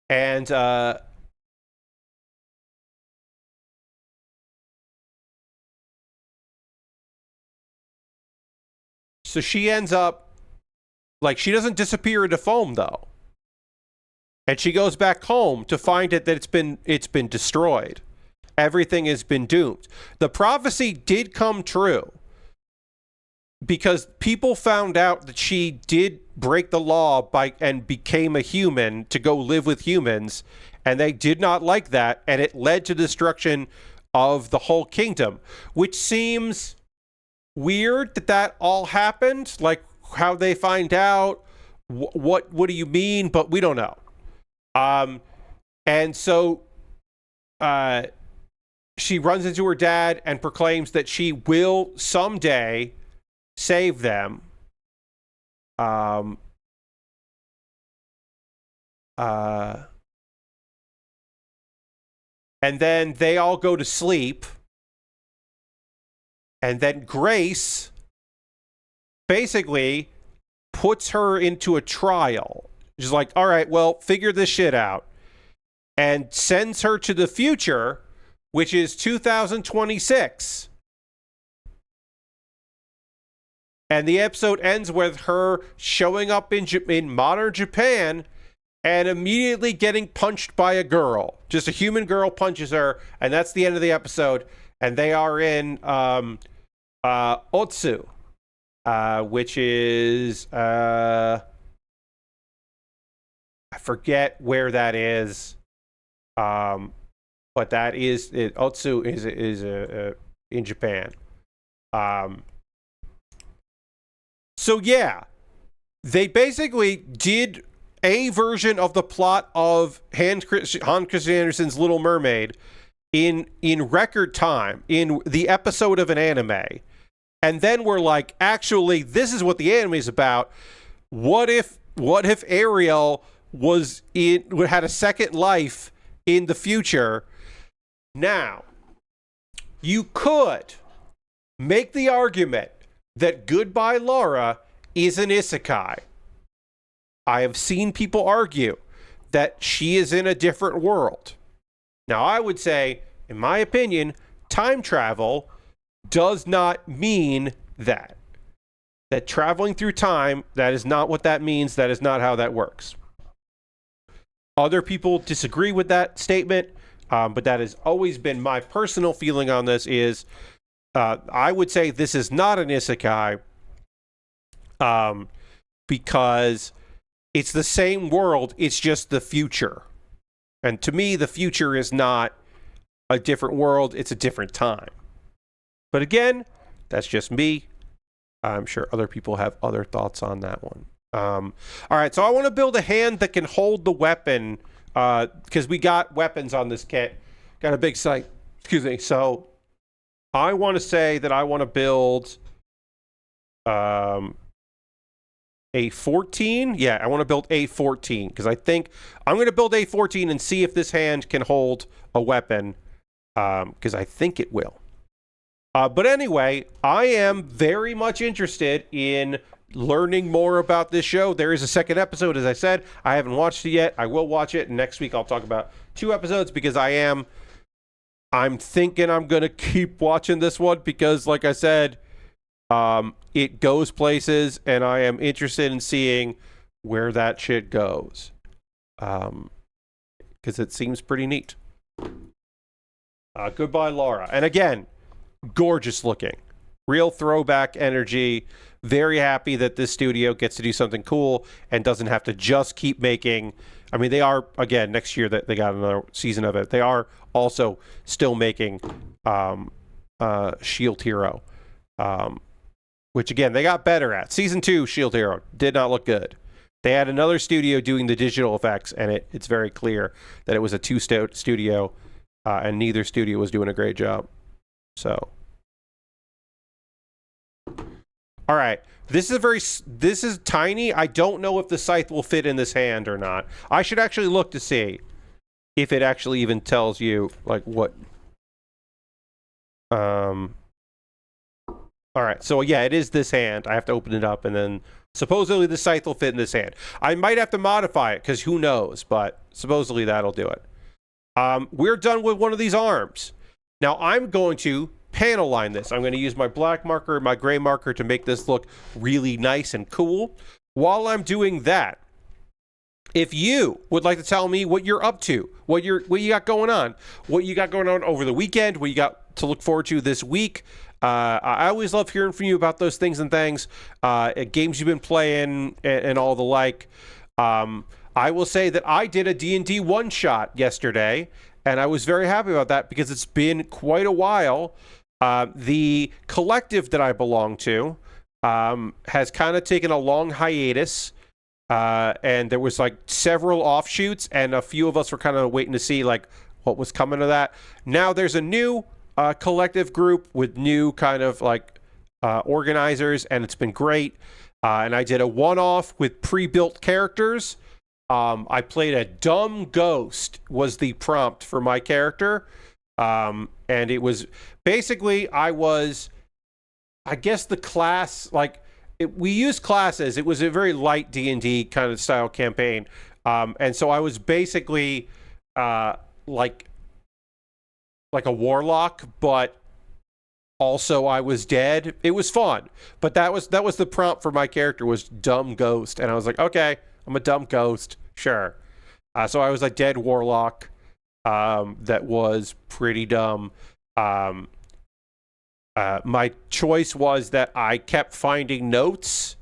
And so she ends up, like, she doesn't disappear into foam though. And she goes back home to find it that it's been destroyed. Everything has been doomed. The prophecy did come true because people found out that she did break the law and became a human to go live with humans, and they did not like that, and it led to destruction of the whole kingdom, which seems weird that all happened. Like, how they find out, what do you mean? But we don't know. And so she runs into her dad and proclaims that she will someday save them. And then they all go to sleep. And then Grace basically puts her into a trial. She's like, all right, well, figure this shit out. And sends her to the future, which is 2026. And the episode ends with her showing up in modern Japan and immediately getting punched by a girl. Just a human girl punches her, and that's the end of the episode. And they are in Otsu, which is... I forget where that is, but that is it. Otsu is in Japan. So yeah, they basically did a version of the plot of Hans Christian Andersen's Little Mermaid in record time in the episode of an anime, and then we're like, actually, this is what the anime is about. What if Ariel had a second life in the future? Now, you could make the argument that Goodbye Lara is an isekai. I have seen people argue that she is in a different world. Now, I would say, in my opinion, time travel does not mean that. That traveling through time, that is not what that means. That is not how that works. Other people disagree with that statement, but that has always been my personal feeling on this is I would say this is not an isekai because it's the same world, it's just the future. And to me, the future is not a different world, it's a different time. But again, that's just me. I'm sure other people have other thoughts on that one. All right, so I want to build a hand that can hold the weapon because we got weapons on this kit. Got a big sight. Excuse me. So I want to say that I want to build a 14. Yeah, I want to build a 14 because I think I'm going to build a 14 and see if this hand can hold a weapon because I think it will. But anyway, I am very much interested in learning more about this show. There is a second episode, as I said. I haven't watched it yet. I will watch it. And next week I'll talk about 2 episodes because I'm thinking I'm going to keep watching this one because, like I said, it goes places and I am interested in seeing where that shit goes. Because it seems pretty neat. Goodbye, Lara. And again, gorgeous looking. Real throwback energy. Very happy that this studio gets to do something cool and doesn't have to just keep making. I mean, they are, again, next year that they got another season of it. They are also still making Shield Hero, which, again, they got better at. Season 2, Shield Hero, did not look good. They had another studio doing the digital effects, and it's very clear that it was a 2-studio, and neither studio was doing a great job. So... all right, this is tiny. I don't know if the scythe will fit in this hand or not. I should actually look to see if it actually even tells you like what. All right, so yeah, it is this hand. I have to open it up and then Supposedly the scythe will fit in this hand. I might have to modify it because who knows, but supposedly that'll do it. We're done with one of these arms. Now I'm going to panel line this. I'm going to use my black marker, my gray marker to make this look really nice and cool. While I'm doing that, if you would like to tell me what you're up to, what you got going on, over the weekend, what you got to look forward to this week, I always love hearing from you about those things and things, games you've been playing and all the like. I will say that I did a D&D one-shot yesterday, and I was very happy about that because it's been quite a while. The collective that I belong to has kind of taken a long hiatus. And there was like several offshoots, and a few of us were kind of waiting to see like what was coming to that. Now there's a new collective group with new kind of like organizers, and it's been great. And I did a one-off with pre-built characters. I played a dumb ghost was the prompt for my character. And it was basically I guess the class like we used classes. It was a very light D&D kind of style campaign. And so I was basically like a warlock, but also I was dead. It was fun. But that was the prompt for my character was dumb ghost. And I was like, okay, I'm a dumb ghost. Sure. So I was a dead warlock that was pretty dumb. My choice was that I kept finding notes,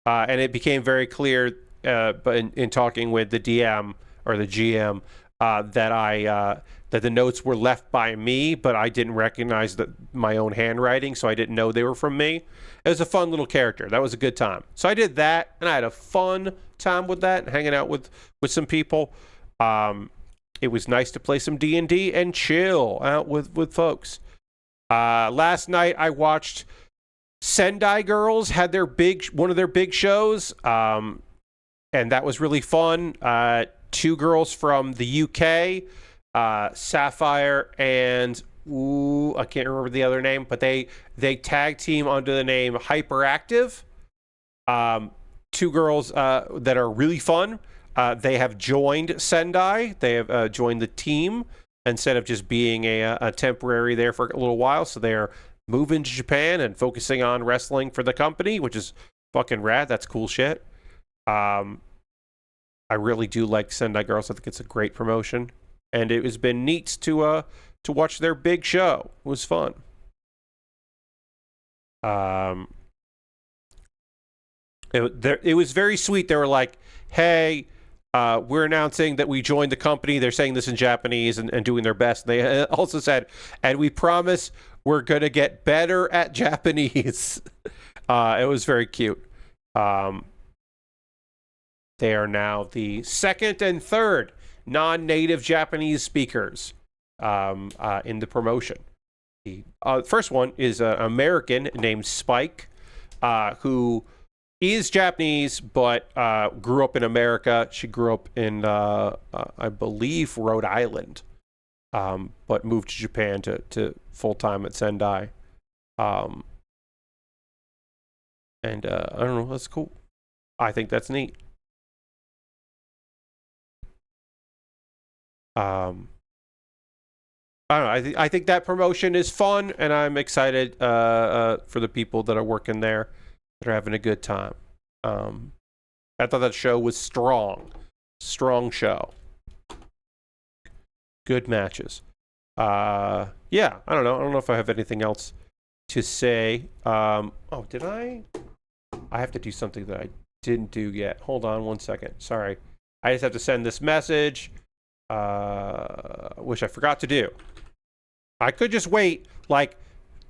and it became very clear, but in talking with the DM or the GM, that the notes were left by me, but I didn't recognize my own handwriting, so I didn't know they were from me. It was a fun little character. That was a good time. So I did that, and I had a fun time with that, and hanging out with some people. It was nice to play some D&D and chill out with folks. Last night I watched Sendai Girls had one of their big shows, and that was really fun. Two girls from the UK, Sapphire and I can't remember the other name, but they tag team under the name Hyperactive. Two girls that are really fun. They have joined Sendai. They have joined the team instead of just being a temporary there for a little while. So they're moving to Japan and focusing on wrestling for the company, which is fucking rad. That's cool shit. I really do like Sendai Girls. I think it's a great promotion. And it has been neat to watch their big show. It was fun. It was very sweet. They were like, hey, we're announcing that we joined the company. They're saying this in Japanese and doing their best. They also said, and we promise we're going to get better at Japanese. It was very cute. They are now the second and third non-native Japanese speakers in the promotion. The first one is an American named Spike, who is Japanese, but grew up in America. She grew up in, I believe, Rhode Island, but moved to Japan to full-time at Sendai. And I don't know, that's cool. I think that's neat. I don't know. I think that promotion is fun, and I'm excited for the people that are working there that are having a good time. I thought that show was strong show. Good matches. Yeah, I don't know. I don't know if I have anything else to say. Did I? I have to do something that I didn't do yet. Hold on one second. Sorry. I just have to send this message. Which I forgot to do. I could just wait like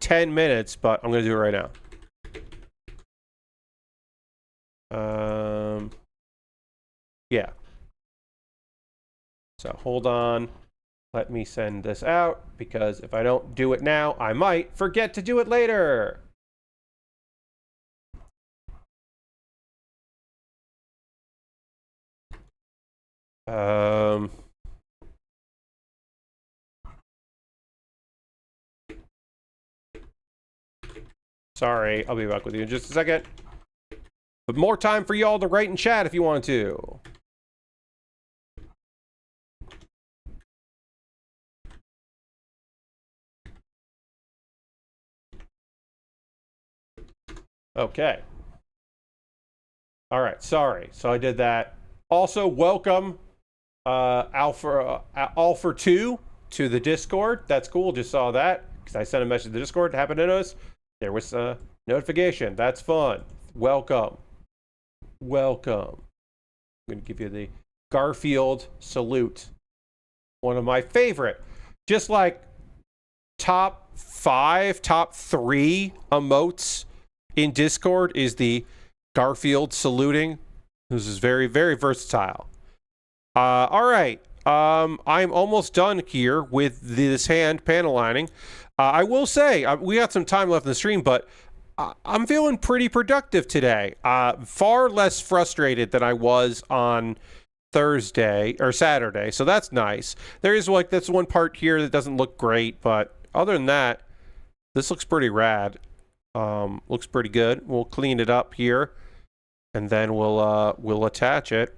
10 minutes, but I'm going to do it right now. Yeah. So hold on. Let me send this out, because if I don't do it now, I might forget to do it later. Sorry, I'll be back with you in just a second. But more time for y'all to write in chat if you want to. Okay. All right, sorry. So I did that. Also, welcome Alpha 2 to the Discord. That's cool. Just saw that because I sent a message to the Discord. Happened to notice there was a notification. That's fun. Welcome. Welcome. I'm going to give you the Garfield salute. One of my favorite. Just like top 5, top 3 emotes in Discord is the Garfield saluting. This is very, very versatile. All right. I'm almost done here with this hand panel lining. I will say, we got some time left in the stream, but I'm feeling pretty productive today. Far less frustrated than I was on Thursday or Saturday, so that's nice. There is like this one part here that doesn't look great, but other than that, this looks pretty rad. Looks pretty good. We'll clean it up here, and then we'll attach it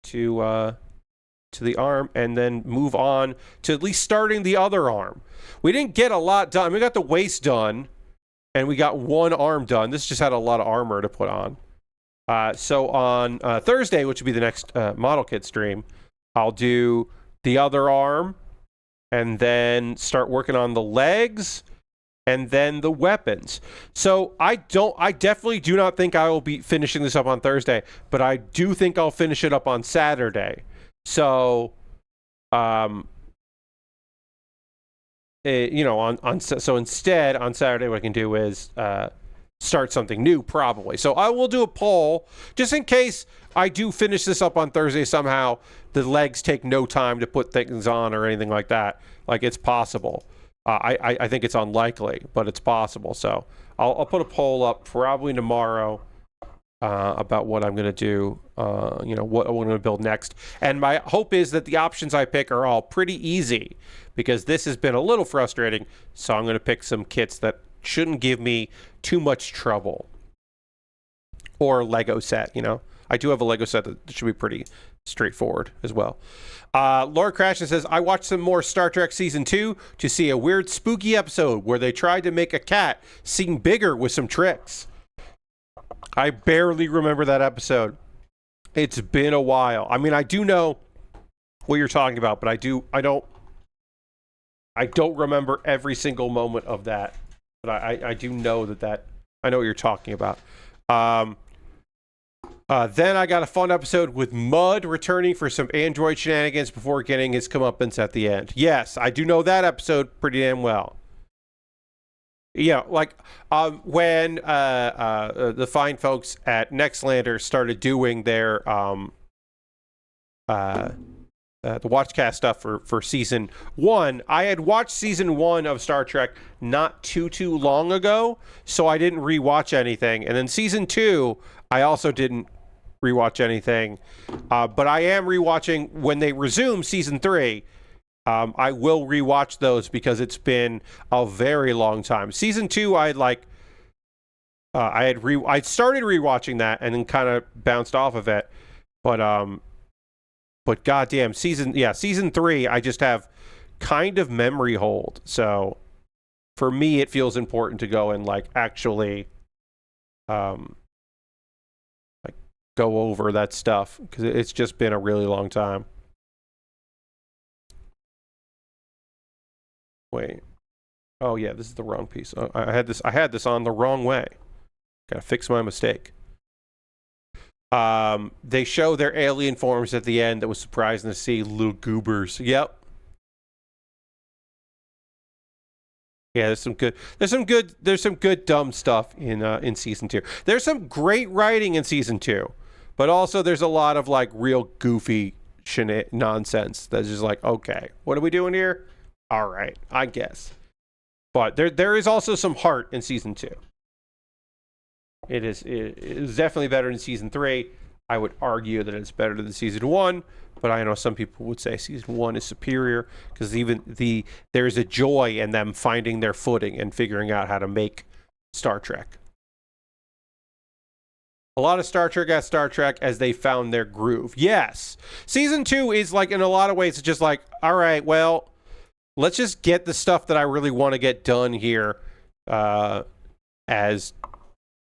to the arm, and then move on to at least starting the other arm. We didn't get a lot done. We got the waist done, and we got one arm done. This just had a lot of armor to put on. So on Thursday, which will be the next model kit stream, I'll do the other arm, and then start working on the legs, and then the weapons. So I definitely do not think I will be finishing this up on Thursday, but I do think I'll finish it up on Saturday. So, you know, so instead on Saturday, what I can do is start something new, probably. So I will do a poll just in case I do finish this up on Thursday somehow. The legs take no time to put things on or anything like that. Like, it's possible. I think it's unlikely, but it's possible. So I'll put a poll up probably tomorrow about what I'm going to do, you know, what I'm going to build next. And my hope is that the options I pick are all pretty easy, because this has been a little frustrating. So I'm going to pick some kits that shouldn't give me too much trouble. Or Lego set, you know. I do have a Lego set that should be pretty straightforward as well. Laura Crashin says, I watched some more Star Trek Season 2 to see a weird spooky episode where they tried to make a cat seem bigger with some tricks. I barely remember that episode. It's been a while. I mean, I do know what you're talking about, but I don't remember every single moment of that. But I do know that I know what you're talking about. Then I got a fun episode with Mud returning for some android shenanigans before getting his comeuppance at the end. Yes, I do know that episode pretty damn well. Yeah, like when the fine folks at Nextlander started doing their the Watchcast stuff for season 1. I had watched season 1 of Star Trek not too long ago, so I didn't rewatch anything. And then season 2, I also didn't rewatch anything. But I am rewatching when they resume season 3. I will rewatch those because it's been a very long time. Season 2, I started rewatching that and then kind of bounced off of it. But goddamn, season 3, I just have kind of memory hold. So for me, it feels important to go and like actually like go over that stuff because it's just been a really long time. Wait. Oh yeah, this is the wrong piece. I had this on the wrong way. Gotta fix my mistake. They show their alien forms at the end. That was surprising to see, little goobers. Yep. Yeah, there's some good dumb stuff in season 2. There's some great writing in season 2, but also there's a lot of like real goofy nonsense that's just like, okay, what are we doing here? All right, I guess. But there is also some heart in season 2. It is definitely better than season 3. I would argue that it's better than season 1, but I know some people would say season 1 is superior because there's a joy in them finding their footing and figuring out how to make Star Trek. A lot of Star Trek as Star Trek as they found their groove. Yes. Season 2 is like, in a lot of ways, it's just like, all right, well, let's just get the stuff that I really want to get done here, as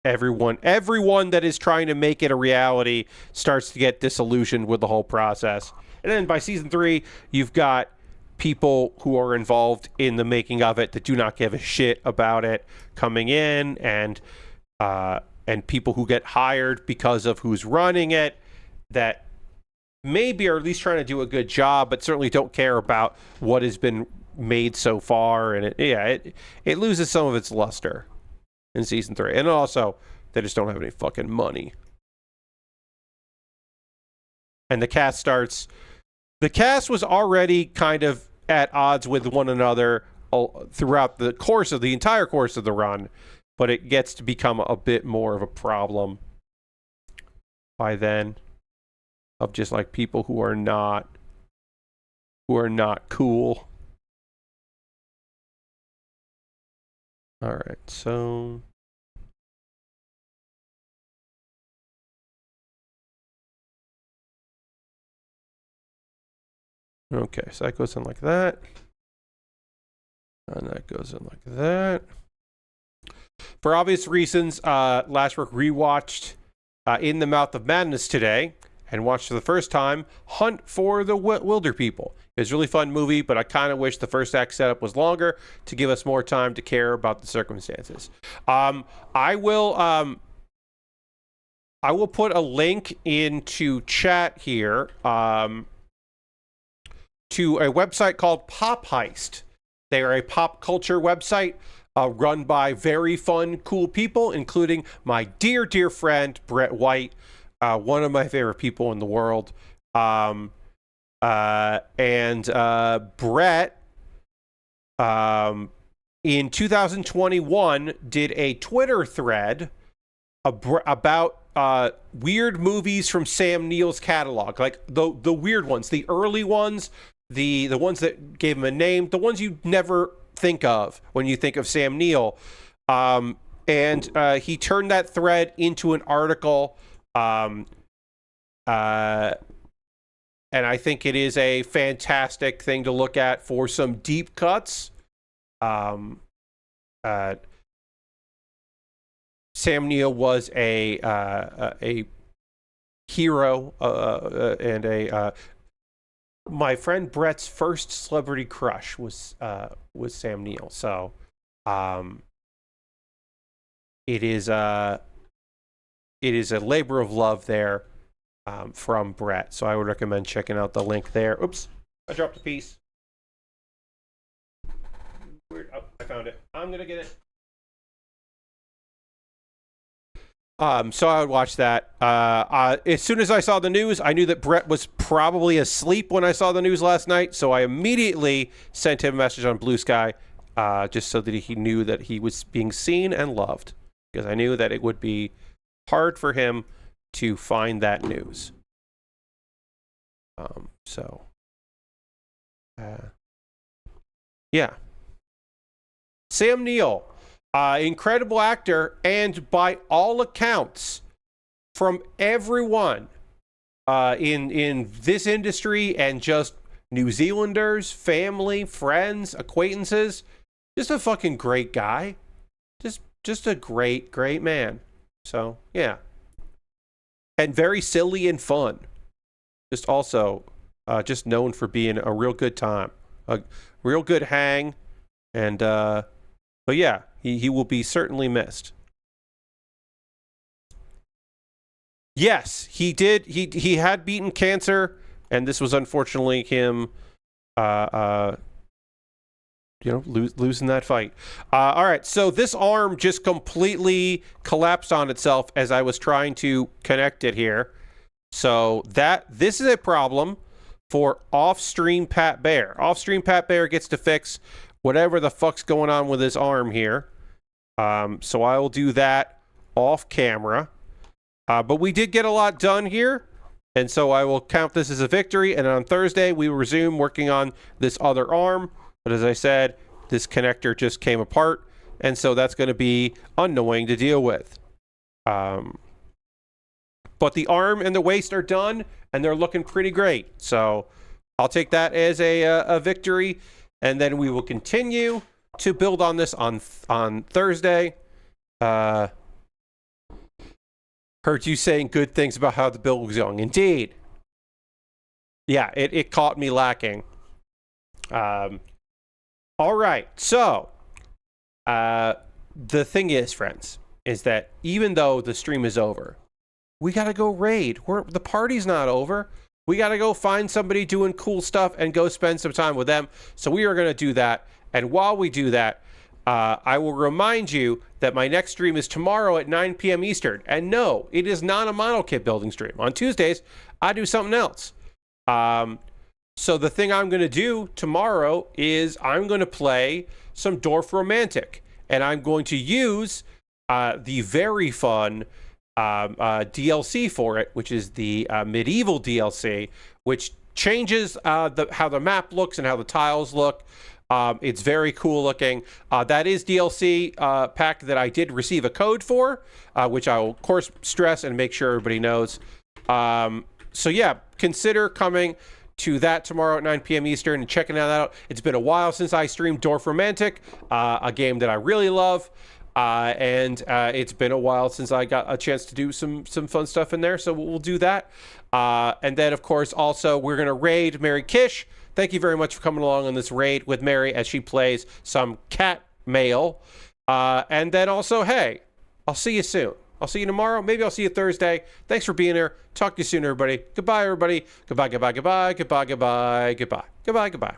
everyone that is trying to make it a reality starts to get disillusioned with the whole process. And then by season 3, you've got people who are involved in the making of it that do not give a shit about it coming in, and people who get hired because of who's running it that maybe are at least trying to do a good job, but certainly don't care about what has been made so far. And it loses some of its luster in season 3. And also, they just don't have any fucking money. And the cast was already kind of at odds with one another throughout the entire course of the run, but it gets to become a bit more of a problem by then, of just like people who are not cool. All right, so okay, so that goes in like that, and that goes in like that. For obvious reasons, Lashbrook rewatched In the Mouth of Madness today and watched for the first time Hunt for the Wilder People. It was a really fun movie, but I kind of wish the first act setup was longer to give us more time to care about the circumstances. I will put a link into chat here to a website called Pop Heist. They are a pop culture website run by very fun, cool people, including my dear, dear friend, Brett White, one of my favorite people in the world. Brett, in 2021, did a Twitter thread about weird movies from Sam Neill's catalog, like the weird ones, the early ones, the ones that gave him a name, the ones you never think of when you think of Sam Neill. And he turned that thread into an article. And I think it is a fantastic thing to look at for some deep cuts. Sam Neill was a hero and my friend Brett's first celebrity crush was Sam Neill. So it is a labor of love there from Brett. So I would recommend checking out the link there. Oops, I dropped a piece. Weird. Oh, I found it. I'm gonna get it. So I would watch that. As soon as I saw the news, I knew that Brett was probably asleep when I saw the news last night, so I immediately sent him a message on Blue Sky, just so that he knew that he was being seen and loved, because I knew that it would be hard for him to find that news. Yeah. Sam Neill. Incredible actor, and by all accounts, from everyone in this industry and just New Zealanders, family, friends, acquaintances, just a fucking great guy. Just a great, great man. So, yeah. And very silly and fun. Just also, just known for being a real good time. A real good hang. And, but yeah. He will be certainly missed. Yes, he did. He had beaten cancer, and this was unfortunately him, losing that fight. All right, so this arm just completely collapsed on itself as I was trying to connect it here. So this is a problem for off-stream Pat Baer. Off-stream Pat Baer gets to fix whatever the fuck's going on with his arm here. So I will do that off camera. But we did get a lot done here, and so I will count this as a victory. And on Thursday, we will resume working on this other arm. But as I said, this connector just came apart, and so that's going to be annoying to deal with. but the arm and the waist are done, and they're looking pretty great. So I'll take that as a victory, and then we will continue to build on this on Thursday. Heard you saying good things about how the build was going. Indeed. Yeah, it caught me lacking. All right, so the thing is, friends, is that even though the stream is over, we got to go raid. The party's not over. We got to go find somebody doing cool stuff and go spend some time with them. So we are going to do that. And while we do that, I will remind you that my next stream is tomorrow at 9 p.m. Eastern. And no, it is not a model kit building stream. On Tuesdays, I do something else. So the thing I'm going to do tomorrow is I'm going to play some Dwarf Romantic. And I'm going to use the very fun DLC for it, which is the medieval DLC, which changes how the map looks and how the tiles look. It's very cool looking. That is DLC pack that I did receive a code for, which I will, of course, stress and make sure everybody knows. So yeah, consider coming to that tomorrow at 9 p.m. Eastern and checking that out. It's been a while since I streamed Dwarf Romantic, a game that I really love. And it's been a while since I got a chance to do some fun stuff in there, so we'll do that. And then, of course, also, we're going to raid Mary Kish. Thank you very much for coming along on this raid with Mary as she plays some cat mail. And then also, hey, I'll see you soon. I'll see you tomorrow. Maybe I'll see you Thursday. Thanks for being here. Talk to you soon, everybody. Goodbye, everybody. Goodbye, goodbye, goodbye, goodbye, goodbye, goodbye, goodbye, goodbye.